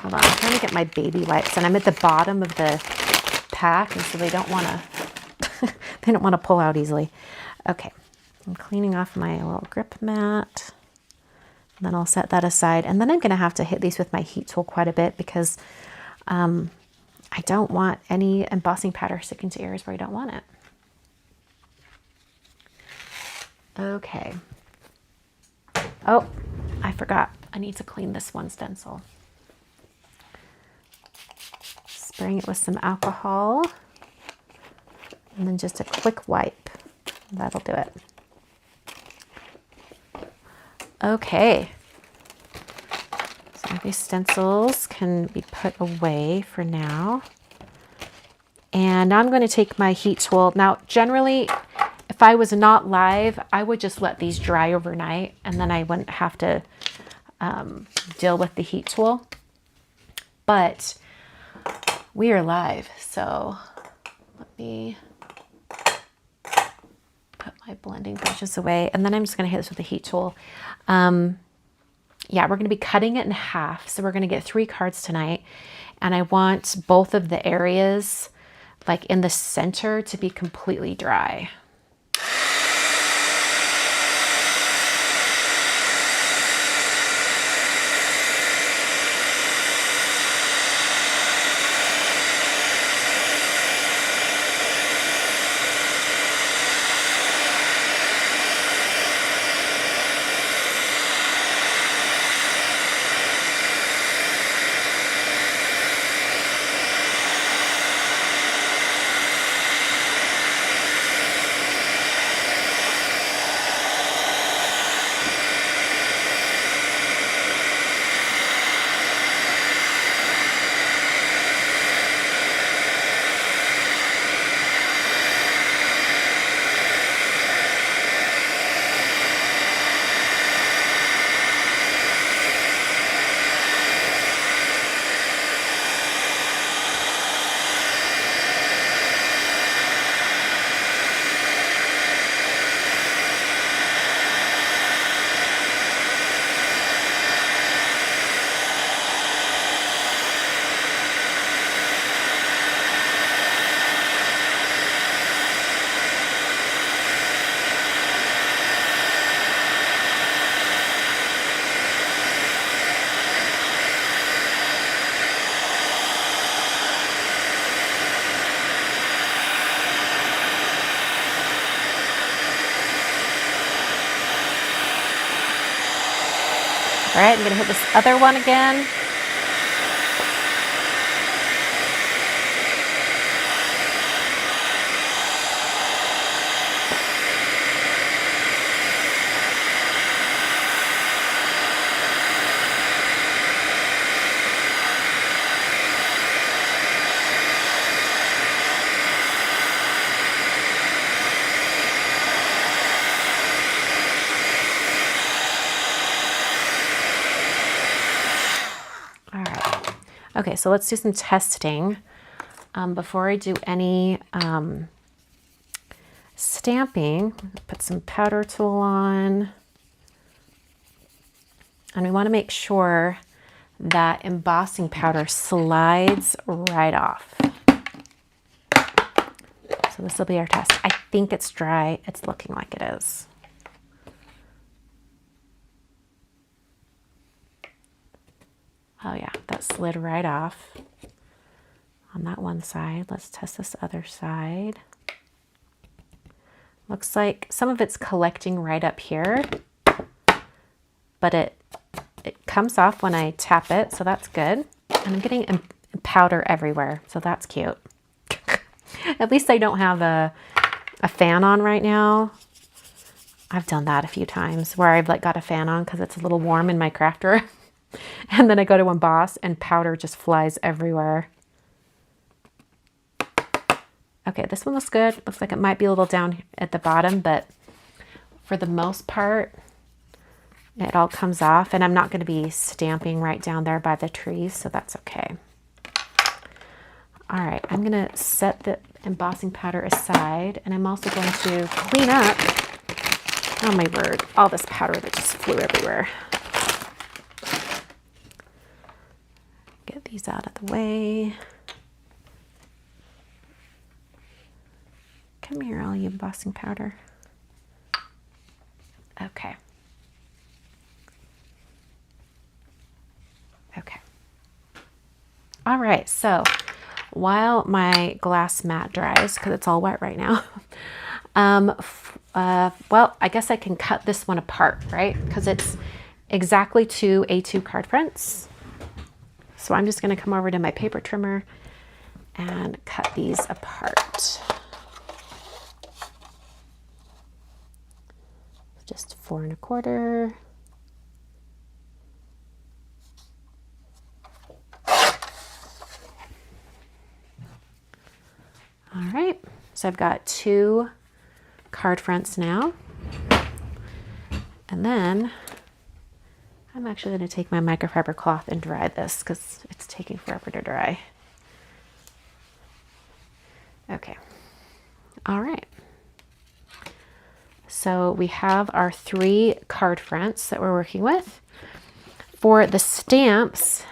Hold on, I'm trying to get my baby wipes, and I'm at the bottom of the pack, and so they don't want to they don't want to pull out easily. Okay, I'm cleaning off my little grip mat. And then I'll set that aside, and then I'm going to have to hit these with my heat tool quite a bit because I don't want any embossing powder sticking to areas where I don't want it. Okay. Oh, I forgot. I need to clean this one stencil. Spraying it with some alcohol, and then just a quick wipe. That'll do it. Okay. So these stencils can be put away for now. And now I'm going to take my heat tool. Now, generally, if I was not live, I would just let these dry overnight, and then I wouldn't have to deal with the heat tool. But we are live, so let me put my blending brushes away, and then I'm just going to hit this with the heat tool. Yeah, we're going to be cutting it in half, so we're going to get 3 cards tonight, and I want both of the areas, like in the center, to be completely dry. All right, I'm going to hit this other one again. Okay, so let's do some testing before I do any stamping. Put some powder tool on, and we want to make sure that embossing powder slides right off. So this will be our test. I think it's dry. It's looking like it is. Oh yeah, that slid right off on that one side. Let's test this other side. Looks like some of it's collecting right up here, but it comes off when I tap it, so that's good. And I'm getting powder everywhere, so that's cute. At least I don't have a fan on right now. I've done that a few times where I've like got a fan on because it's a little warm in my craft room. And then I go to emboss and powder just flies everywhere. Okay, this one looks good. Looks like it might be a little down at the bottom, but for the most part, it all comes off. And I'm not going to be stamping right down there by the trees, so that's okay. All right, I'm going to set the embossing powder aside, and I'm also going to clean up, oh my word, all this powder that just flew everywhere. Get these out of the way. Come here, all you embossing powder. Okay. Okay. All right, so while my glass mat dries, because it's all wet right now, well, I guess I can cut this one apart, right? Because it's exactly 2 A2 card fronts. So I'm just going to come over to my paper trimmer and cut these apart. Just 4 1/4. All right, so I've got 2 card fronts now. And then I'm actually going to take my microfiber cloth and dry this because it's taking forever to dry. Okay. All right. So we have our 3 card fronts that we're working with. For the stamps,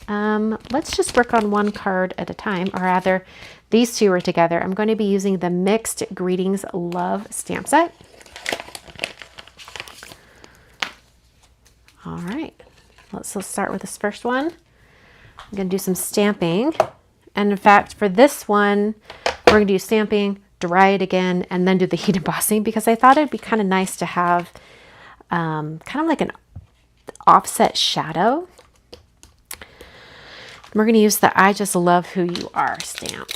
let's just work on 1 card at a time, or rather these 2 are together. I'm going to be using the Mixed Greetings Love stamp set. All right, let's start with this first one. I'm going to do some stamping. And in fact, for this one, we're going to do stamping, dry it again, and then do the heat embossing, because I thought it'd be kind of nice to have kind of like an offset shadow. We're going to use the I Just Love Who You Are stamp.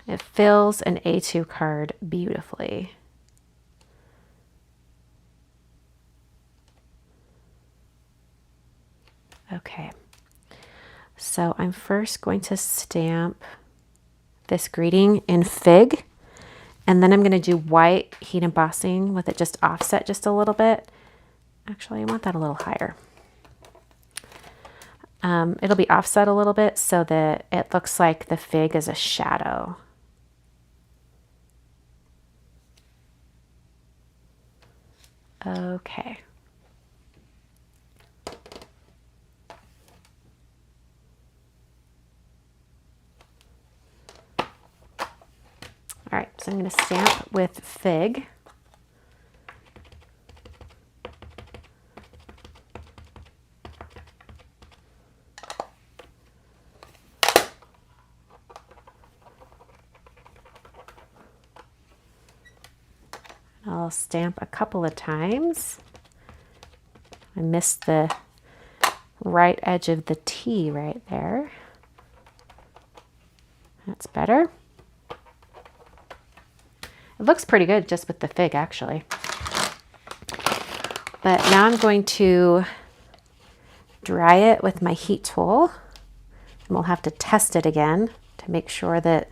It fills an A2 card beautifully. Okay, so I'm first going to stamp this greeting in Fig, and then I'm going to do white heat embossing with it just offset just a little bit. Actually, I want that a little higher. It'll be offset a little bit so that it looks like the fig is a shadow. Okay. All right, so I'm going to stamp with Fig. I'll stamp a couple of times. I missed the right edge of the T right there. That's better. It looks pretty good just with the fig, actually. But now I'm going to dry it with my heat tool, and we'll have to test it again to make sure that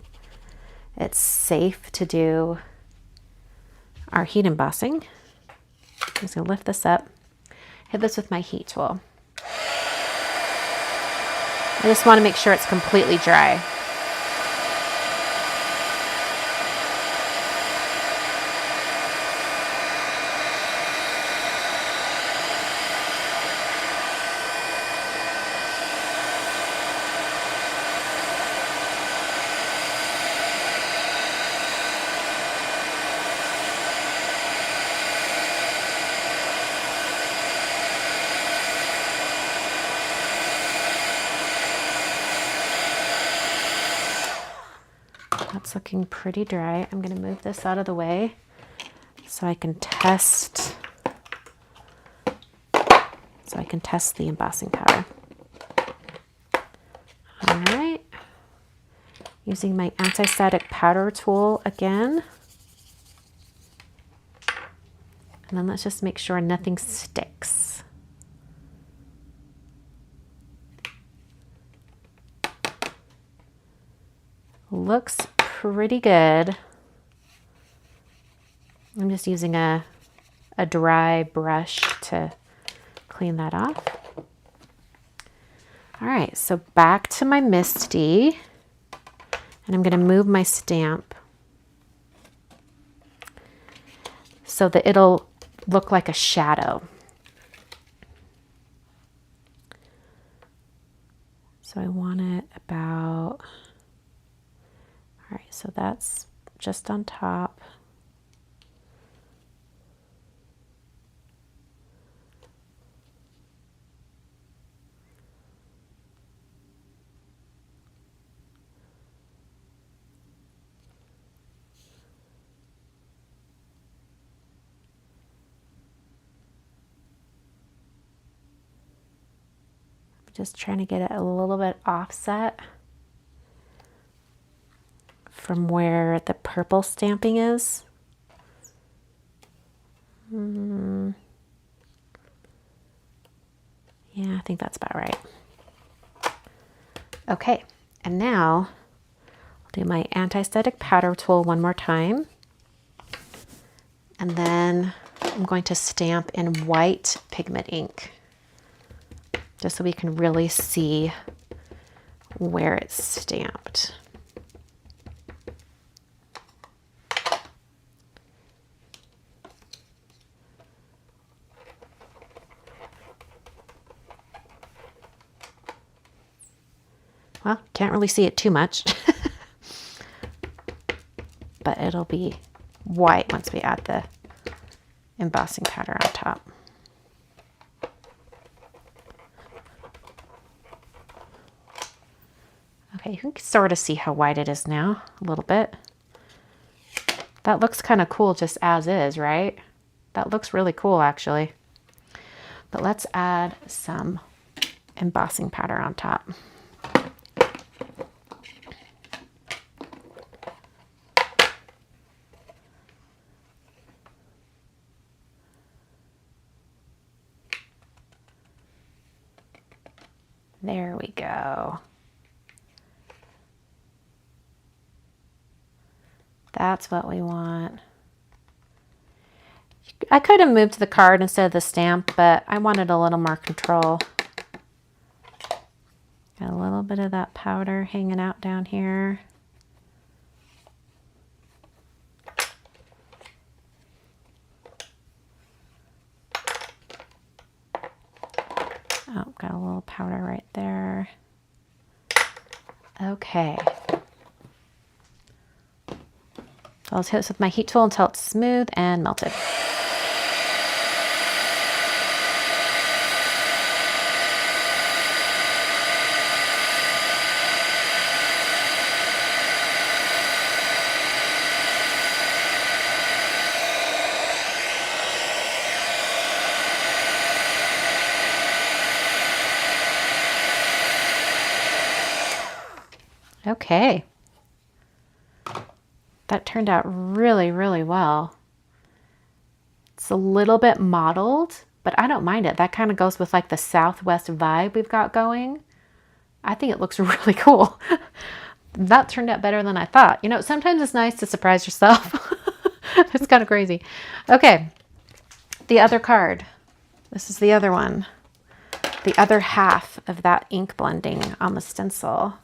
it's safe to do our heat embossing. I'm just going to lift this up, hit this with my heat tool. I just want to make sure it's completely dry. That's looking pretty dry. I'm going to move this out of the way so I can test the embossing powder. All right. Using my anti-static powder tool again. And then let's just make sure nothing sticks. Looks pretty good. I'm just using a dry brush to clean that off. All right, so back to my MISTI, and I'm going to move my stamp so that it'll look like a shadow. So I want it about, all right, so that's just on top. Just trying to get it a little bit offset from where the purple stamping is. Yeah, I think that's about right. Okay, and now I'll do my anti-static powder tool one more time. And then I'm going to stamp in white pigment ink, just so we can really see where it's stamped. Well, can't really see it too much, but it'll be white once we add the embossing powder on top. Okay, you can sort of see how white it is now, a little bit. That looks kind of cool just as is, right? That looks really cool, actually. But let's add some embossing powder on top. There we go. That's what we want. I could have moved the card instead of the stamp, but I wanted a little more control. Got a little bit of that powder hanging out down here. Oh, got a little powder right there. Okay. So I'll hit this with my heat tool until it's smooth and melted. Okay. That turned out really, really well. It's a little bit mottled, but I don't mind it. That kind of goes with like the Southwest vibe we've got going. I think it looks really cool. That turned out better than I thought. You know, sometimes it's nice to surprise yourself. It's kind of crazy. Okay, the other card. This is the other one. The other half of that ink blending on the stencil.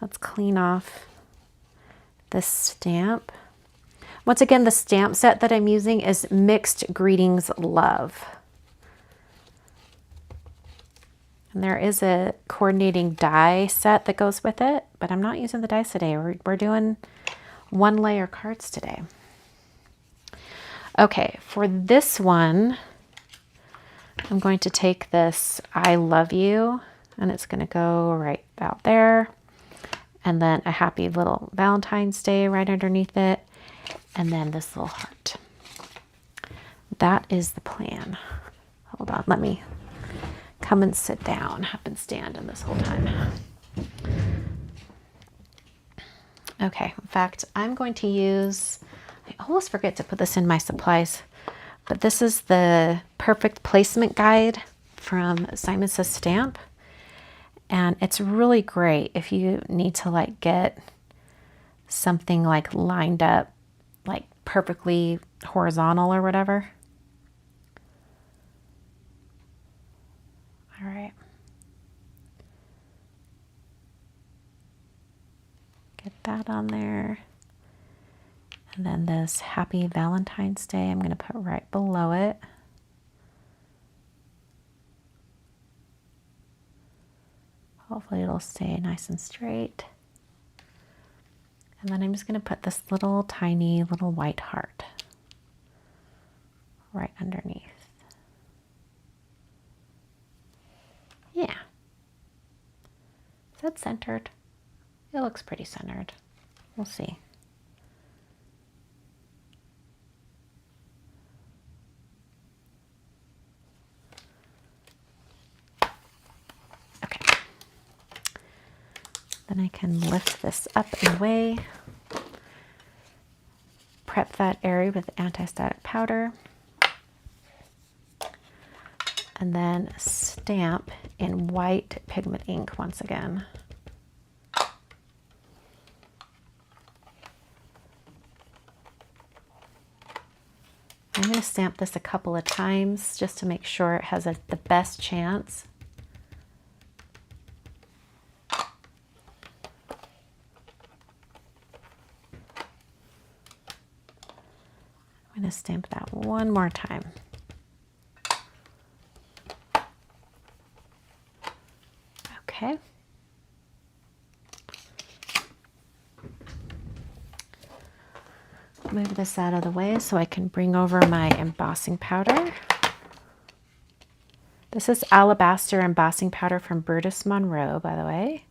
Let's clean off this stamp. Once again, the stamp set that I'm using is Mixed Greetings Love. And there is a coordinating die set that goes with it, but I'm not using the dies today. We're doing one layer cards today. Okay, for this one, I'm going to take this I Love You, and it's going to go right about there. And then a happy little Valentine's Day right underneath it. And then this little heart. That is the plan. Hold on, let me come and sit down. I've been standing this whole time. Okay, in fact, I'm going to use, I always forget to put this in my supplies, but this is the Perfect Placement Guide from Simon Says Stamp. And it's really great if you need to like get something like lined up, like perfectly horizontal or whatever. All right. Get that on there. And then this Happy Valentine's Day, I'm going to put right below it. Hopefully it'll stay nice and straight. And then I'm just going to put this little tiny little white heart right underneath. Yeah. Is that centered? It looks pretty centered. We'll see. Okay. Then I can lift this up and away. Prep that area with anti-static powder. And then stamp in white pigment ink once again. I'm going to stamp this a couple of times just to make sure it has the best chance. I'm going to stamp that one more time. Okay. Move this out of the way so I can bring over my embossing powder. This is Alabaster embossing powder from Brutus Monroe, by the way.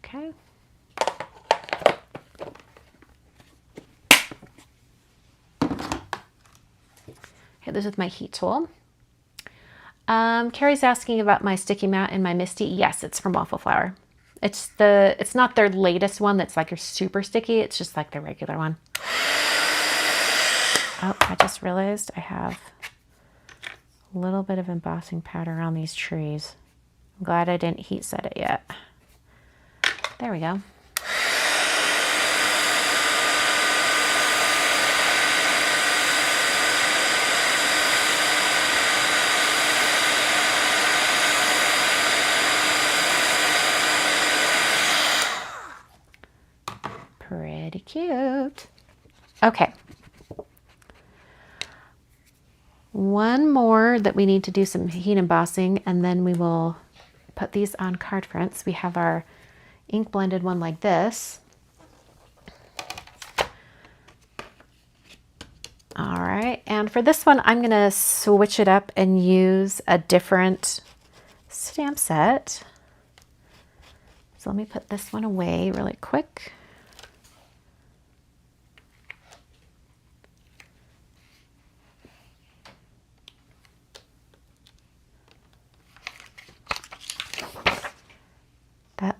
Okay. Hit this with my heat tool. Carrie's asking about my sticky mat and my MISTI. Yes, it's from Waffle Flower. It's not their latest one that's like super sticky. It's just like the regular one. Oh, I just realized I have a little bit of embossing powder on these trees. I'm glad I didn't heat set it yet. There we go. Pretty cute. Okay. One more that we need to do some heat embossing, and then we will put these on card fronts. We have our ink blended one like this. All right, and for this one, I'm gonna switch it up and use a different stamp set. So let me put this one away really quick.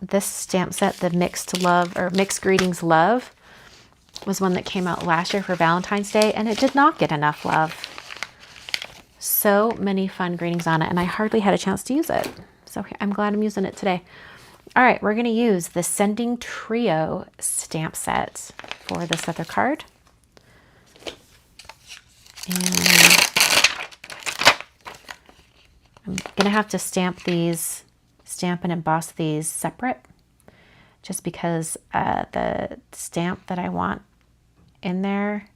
This stamp set, the Mixed Love or Mixed Greetings Love, was one that came out last year for Valentine's Day, and it did not get enough love. So many fun greetings on it, and I hardly had a chance to use it. So I'm glad I'm using it today. All right, we're going to use the Sending Trio stamp set for this other card. And I'm going to have to stamp and emboss these separate, just because the stamp that I want in there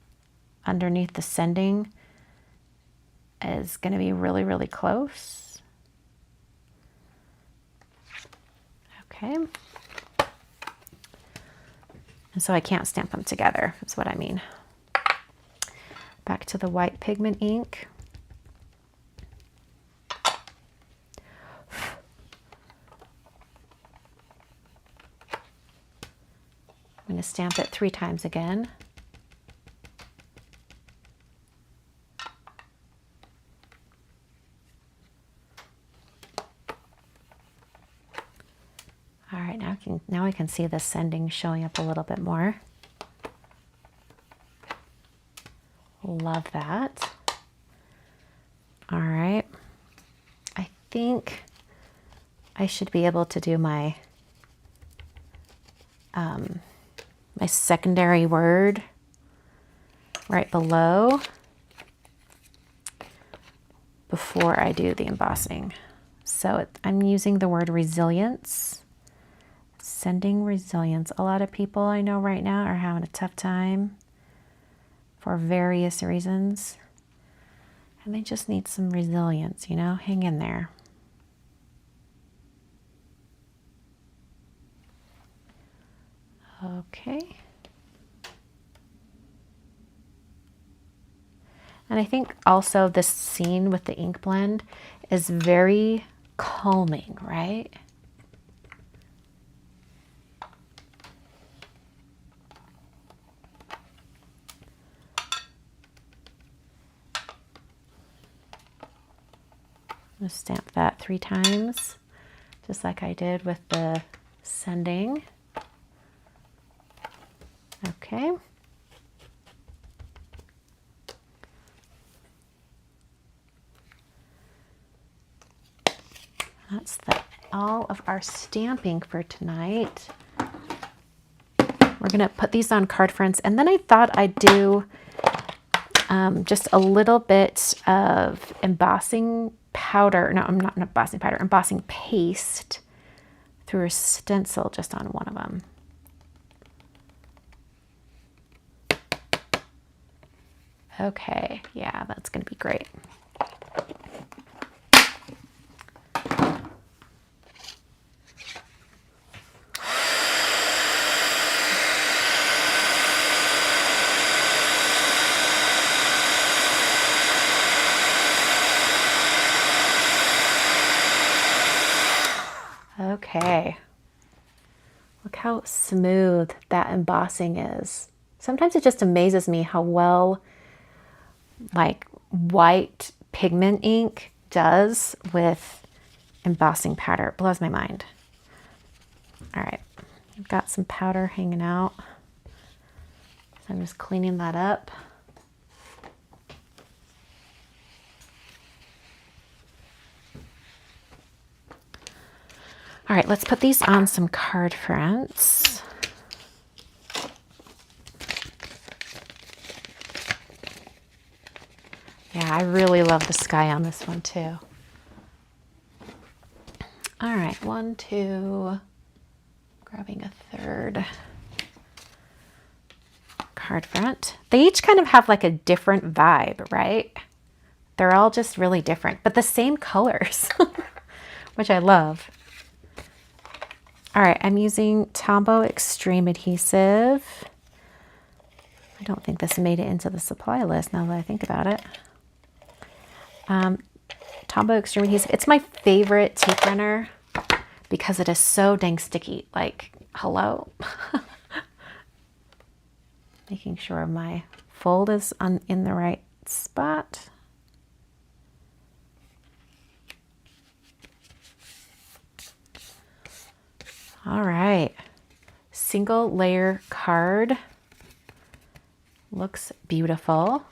underneath the sending is going to be really, really close. Okay. And so I can't stamp them together, is what I mean. Back to the white pigment ink. I'm going to stamp it 3 times again. All right, now I can see the sending showing up a little bit more. Love that. All right, I think I should be able to do my my secondary word right below before I do the embossing. So I'm using the word resilience, sending resilience. A lot of people I know right now are having a tough time for various reasons. And they just need some resilience, you know, hang in there. Okay. And I think also this scene with the ink blend is very calming, right? I'm going to stamp that 3 times, just like I did with the sending. Okay. That's all of our stamping for tonight. We're going to put these on card fronts, and then I thought I'd do just a little bit of embossing powder. No, I'm not embossing powder, embossing paste through a stencil just on one of them. Okay, yeah, that's going to be great. Okay, look how smooth that embossing is. Sometimes it just amazes me how well like white pigment ink does with embossing powder. It blows my mind. All right, I've got some powder hanging out. So I'm just cleaning that up. All right, let's put these on some card fronts. Yeah, I really love the sky on this one too. All right, 1, 2, grabbing a third card front. They each kind of have like a different vibe, right? They're all just really different, but the same colors, which I love. All right, I'm using Tombow Extreme Adhesive. I don't think this made it into the supply list now that I think about it. Tombow Extreme Adhesive. It's my favorite tape runner because it is so dang sticky. Like, hello? Making sure my fold is in the right spot. All right, single layer card. Looks beautiful.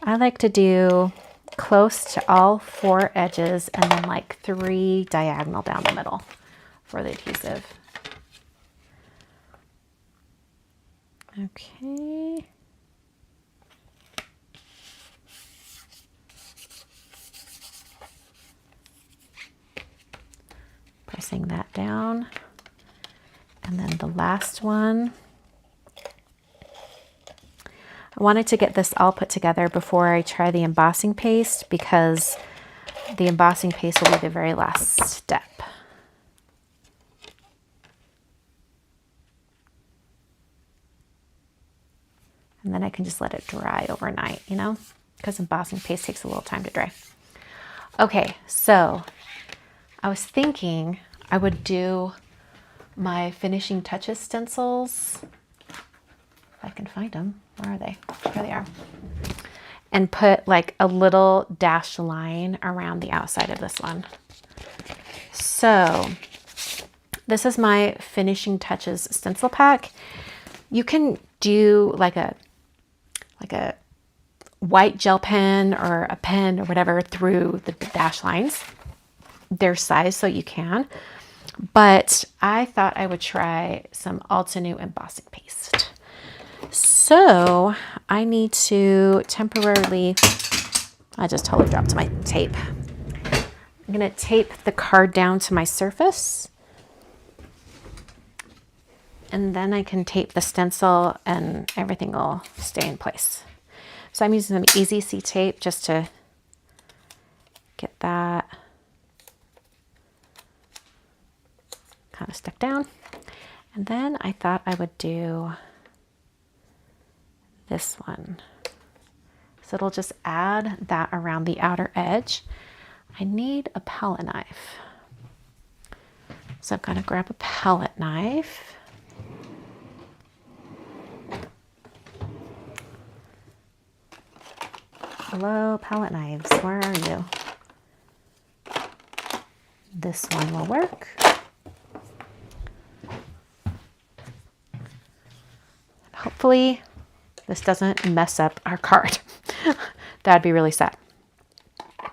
I like to do close to all 4 edges and then like 3 diagonal down the middle for the adhesive. Okay. Pressing that down. And then the last one. I wanted to get this all put together before I try the embossing paste because the embossing paste will be the very last step. And then I can just let it dry overnight, you know, because embossing paste takes a little time to dry. Okay, so I was thinking I would do my finishing touches stencils. If I can find them. Where are they? There they are. And put like a little dashed line around the outside of this one. So this is my finishing touches stencil pack. You can do like a white gel pen or a pen or whatever through the dash lines. Their size so you can. But I thought I would try some Altenew embossing paste. So I need to temporarily, I just totally dropped my tape. I'm going to tape the card down to my surface. And then I can tape the stencil and everything will stay in place. So I'm using some Easy C tape just to get that kind of stuck down. And then I thought I would do this one. So it'll just add that around the outer edge. I need a palette knife. So I've got to grab a palette knife. Hello, palette knives, where are you? This one will work. Hopefully this doesn't mess up our card. That'd be really sad. I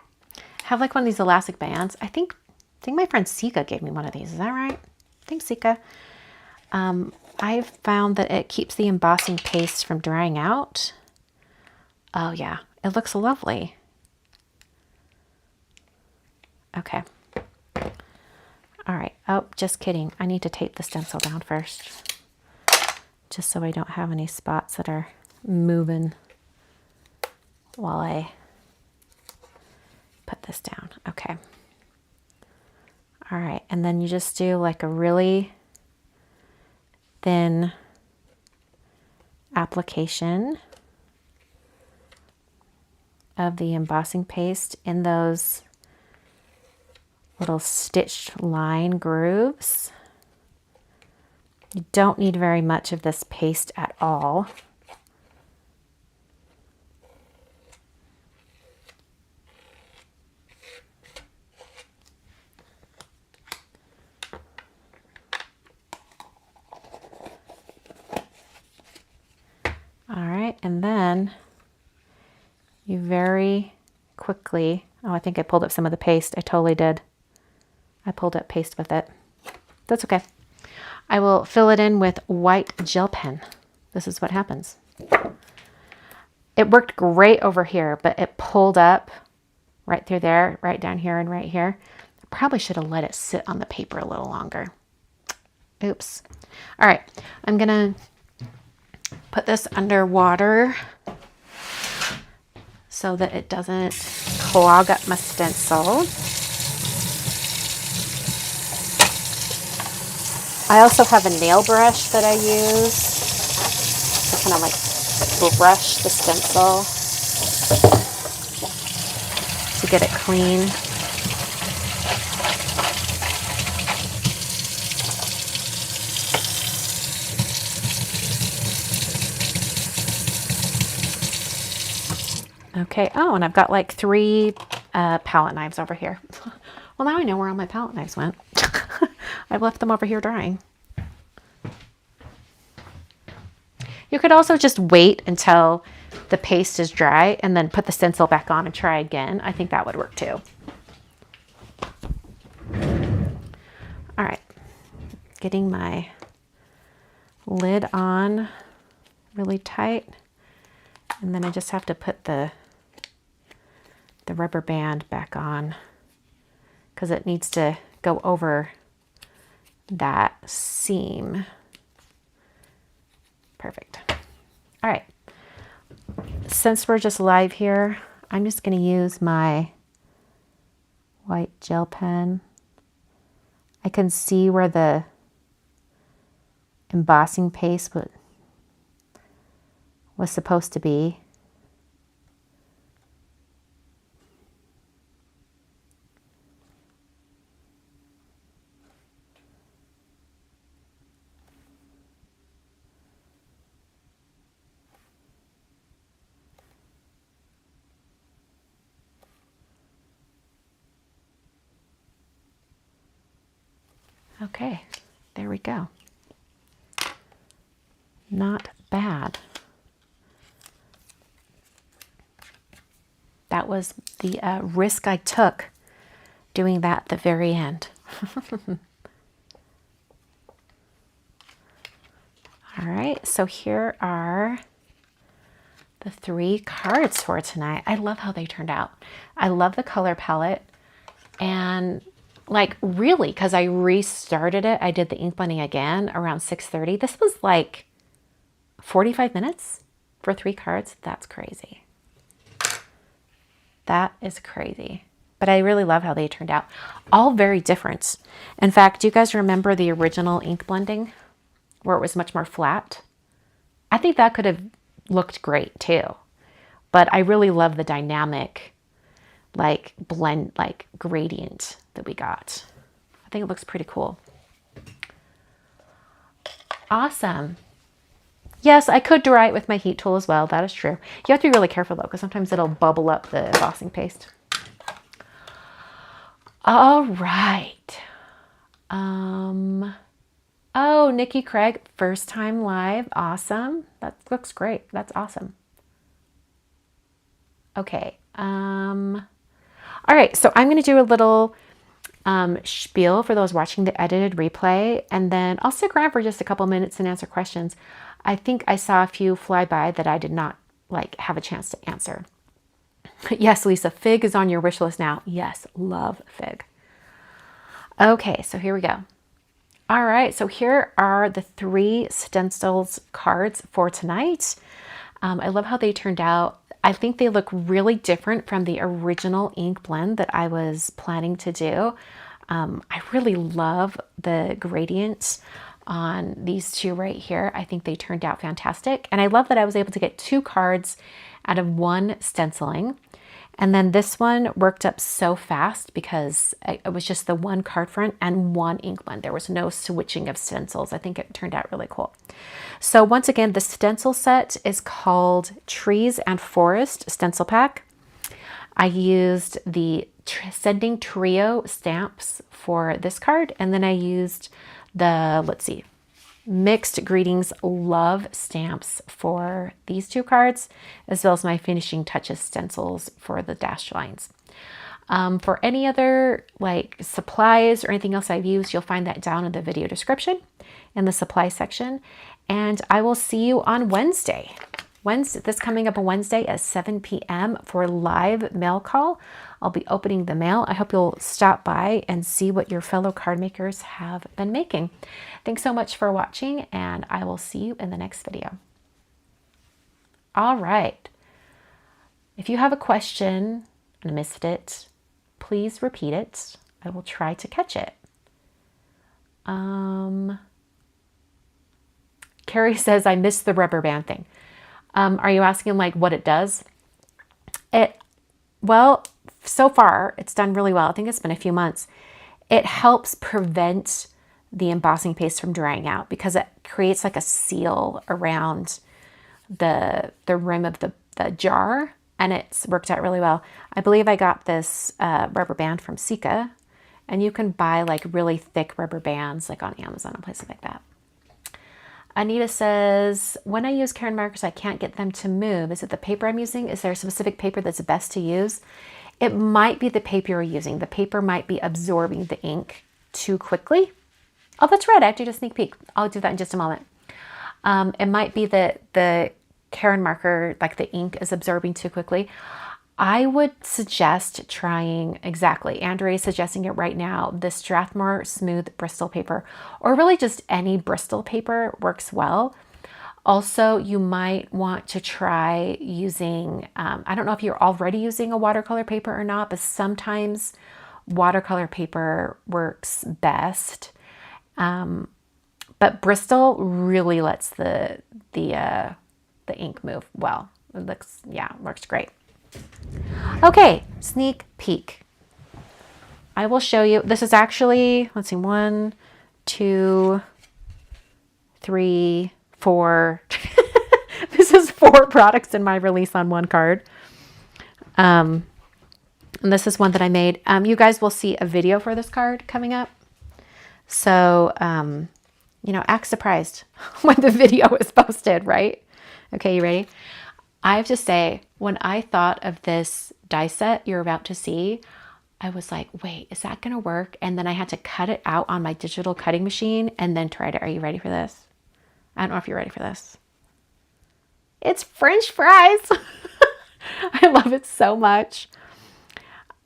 have like one of these elastic bands. I think my friend Sika gave me one of these. Is that right? I think Sika. I've found that it keeps the embossing paste from drying out. Oh yeah, it looks lovely. Okay. All right. Oh, just kidding. I need to tape the stencil down first, just so I don't have any spots that are moving while I put this down. Okay. All right. And then you just do like a really thin application of the embossing paste in those little stitched line grooves. You don't need very much of this paste at all. All right, and then you very quickly, oh, I think I pulled up some of the paste. I totally did. I pulled up paste with it. That's okay. I will fill it in with white gel pen. This is what happens. It worked great over here, but it pulled up right through there, right down here and right here. I probably should have let it sit on the paper a little longer. Oops. All right, I'm gonna put this under water so that it doesn't clog up my stencil. I also have a nail brush that I use to kind of like brush the stencil to get it clean. Okay, oh, and I've got like 3 palette knives over here. Well, now I know where all my palette knives went. I've left them over here drying. You could also just wait until the paste is dry and then put the stencil back on and try again. I think that would work too. All right, getting my lid on really tight. And then I just have to put the rubber band back on because it needs to go over that seam. Perfect. All right. Since we're just live here, I'm just going to use my white gel pen. I can see where the embossing paste was supposed to be. Okay, there we go. Not bad. That was the risk I took doing that at the very end. All right, so here are the 3 cards for tonight. I love how they turned out. I love the color palette, and like really, because I restarted it, I did the ink blending again around 6:30. This was like 45 minutes for 3 cards. That's crazy. That is crazy. But I really love how they turned out. All very different. In fact, do you guys remember the original ink blending where it was much more flat? I think that could have looked great too. But I really love the dynamic, like blend, like gradient that we got. I think it looks pretty cool. Awesome. Yes, I could dry it with my heat tool as well. That is true. You have to be really careful though, because sometimes it'll bubble up the embossing paste. All right. Oh, Nikki Craig, first time live. Awesome. That looks great. That's awesome. Okay. All right. So I'm going to do a little spiel for those watching the edited replay, and then I'll stick around for just a couple minutes and answer questions. I think I saw a few fly by that I did not like have a chance to answer. Yes, Lisa, fig is on your wish list now. Yes, love fig. Okay, so here we go. All right, so here are the 3 Stencils cards for tonight. I love how they turned out. I think they look really different from the original ink blend that I was planning to do. I really love the gradients on these 2 right here. I think they turned out fantastic. And I love that I was able to get 2 cards out of 1 stenciling. And then this one worked up so fast because it was just the 1 card front and 1 ink blend. There was no switching of stencils. I think it turned out really cool. So once again, the stencil set is called Trees and Forest Stencil Pack. I used the Sending Trio stamps for this card. And then I used the, let's see, Mixed Greetings Love stamps for these 2 cards, as well as my Finishing Touches stencils for the dash lines. For any other like supplies or anything else I've used, you'll find that down in the video description in the supply section. And I will see you on Wednesday. This coming up on Wednesday at 7 p.m. for live mail call. I'll be opening the mail. I hope you'll stop by and see what your fellow card makers have been making. Thanks so much for watching, and I will see you in the next video. All right. If you have a question and I missed it, please repeat it. I will try to catch it. Carrie says, I missed the rubber band thing. Are you asking like what it does? Well, so far it's done really well. I think it's been a few months. It helps prevent the embossing paste from drying out because it creates like a seal around the rim of the jar, and it's worked out really well. I believe I got this rubber band from Sika, and you can buy like really thick rubber bands like on Amazon and places like that. Anita says, when I use Karen markers, I can't get them to move. Is it the paper I'm using? Is there a specific paper that's best to use? It might be the paper you're using. The paper might be absorbing the ink too quickly. Oh, that's right. I did a sneak peek. I'll do that in just a moment. It might be that the Karen marker, like the ink is absorbing too quickly. I would suggest trying, exactly, Andrea is suggesting it right now, the Strathmore Smooth Bristol paper, or really just any Bristol paper works well. Also, you might want to try using, I don't know if you're already using a watercolor paper or not, but sometimes watercolor paper works best. But Bristol really lets the ink move well. It looks, yeah, works great. Okay, sneak peek. I will show you. This is actually, let's see, 1, 2, 3, 4. This is 4 products in my release on 1 card. And this is one that I made. You guys will see a video for this card coming up. So, you know, act surprised when the video is posted, right? Okay, you ready? I have to say, when I thought of this die set you're about to see, I was like, wait, is that going to work? And then I had to cut it out on my digital cutting machine and then tried it. Are you ready for this? I don't know if you're ready for this. It's French fries. I love it so much.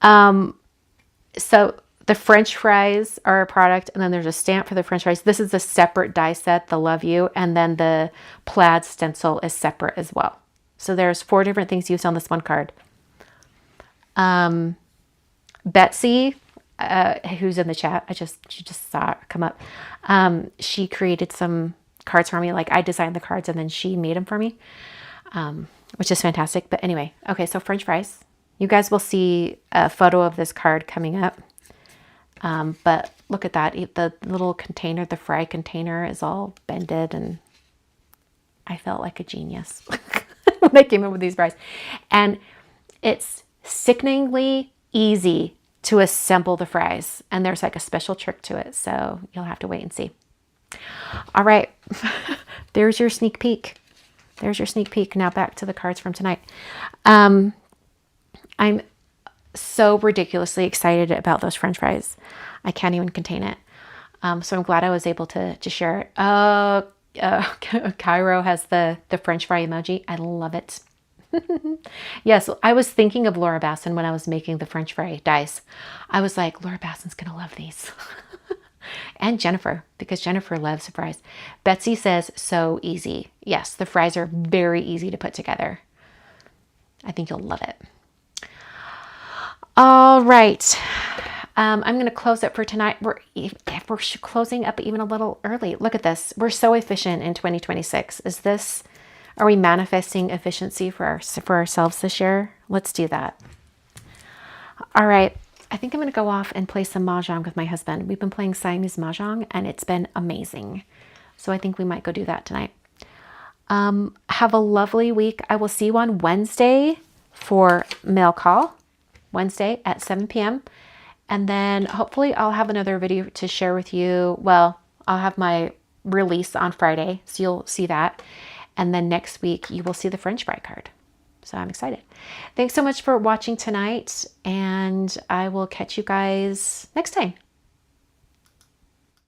So the French fries are a product, and then there's a stamp for the French fries. This is a separate die set, the Love You, and then the plaid stencil is separate as well. So there's 4 different things used on this one card. Betsy, who's in the chat, she just saw it come up. She created some cards for me. Like, I designed the cards and then she made them for me, which is fantastic. But anyway, okay, so French fries. You guys will see a photo of this card coming up. But look at that. The little container, the fry container is all bended, and I felt like a genius when I came up with these fries. And it's sickeningly easy to assemble the fries, and there's like a special trick to it, so you'll have to wait and see. All right, there's your sneak peek. There's your sneak peek. Now back to the cards from tonight. I'm so ridiculously excited about those French fries. I can't even contain it. So I'm glad I was able to share it. Cairo has the French fry emoji. I love it. Yes, I was thinking of Laura Basson when I was making the French fry dice. I was like, Laura Basson's gonna love these. And Jennifer, because Jennifer loves fries. Betsy says, so easy. Yes, the fries are very easy to put together. I think you'll love it. All right. I'm going to close it for tonight. We're closing up even a little early. Look at this. We're so efficient in 2026. Are we manifesting efficiency for ourselves this year? Let's do that. All right. I think I'm going to go off and play some Mahjong with my husband. We've been playing Siamese Mahjong and it's been amazing. So I think we might go do that tonight. Have a lovely week. I will see you on Wednesday for mail call. Wednesday at 7 p.m. And then hopefully I'll have another video to share with you. Well, I'll have my release on Friday, so you'll see that. And then next week you will see the French fry card. So I'm excited. Thanks so much for watching tonight, and I will catch you guys next time.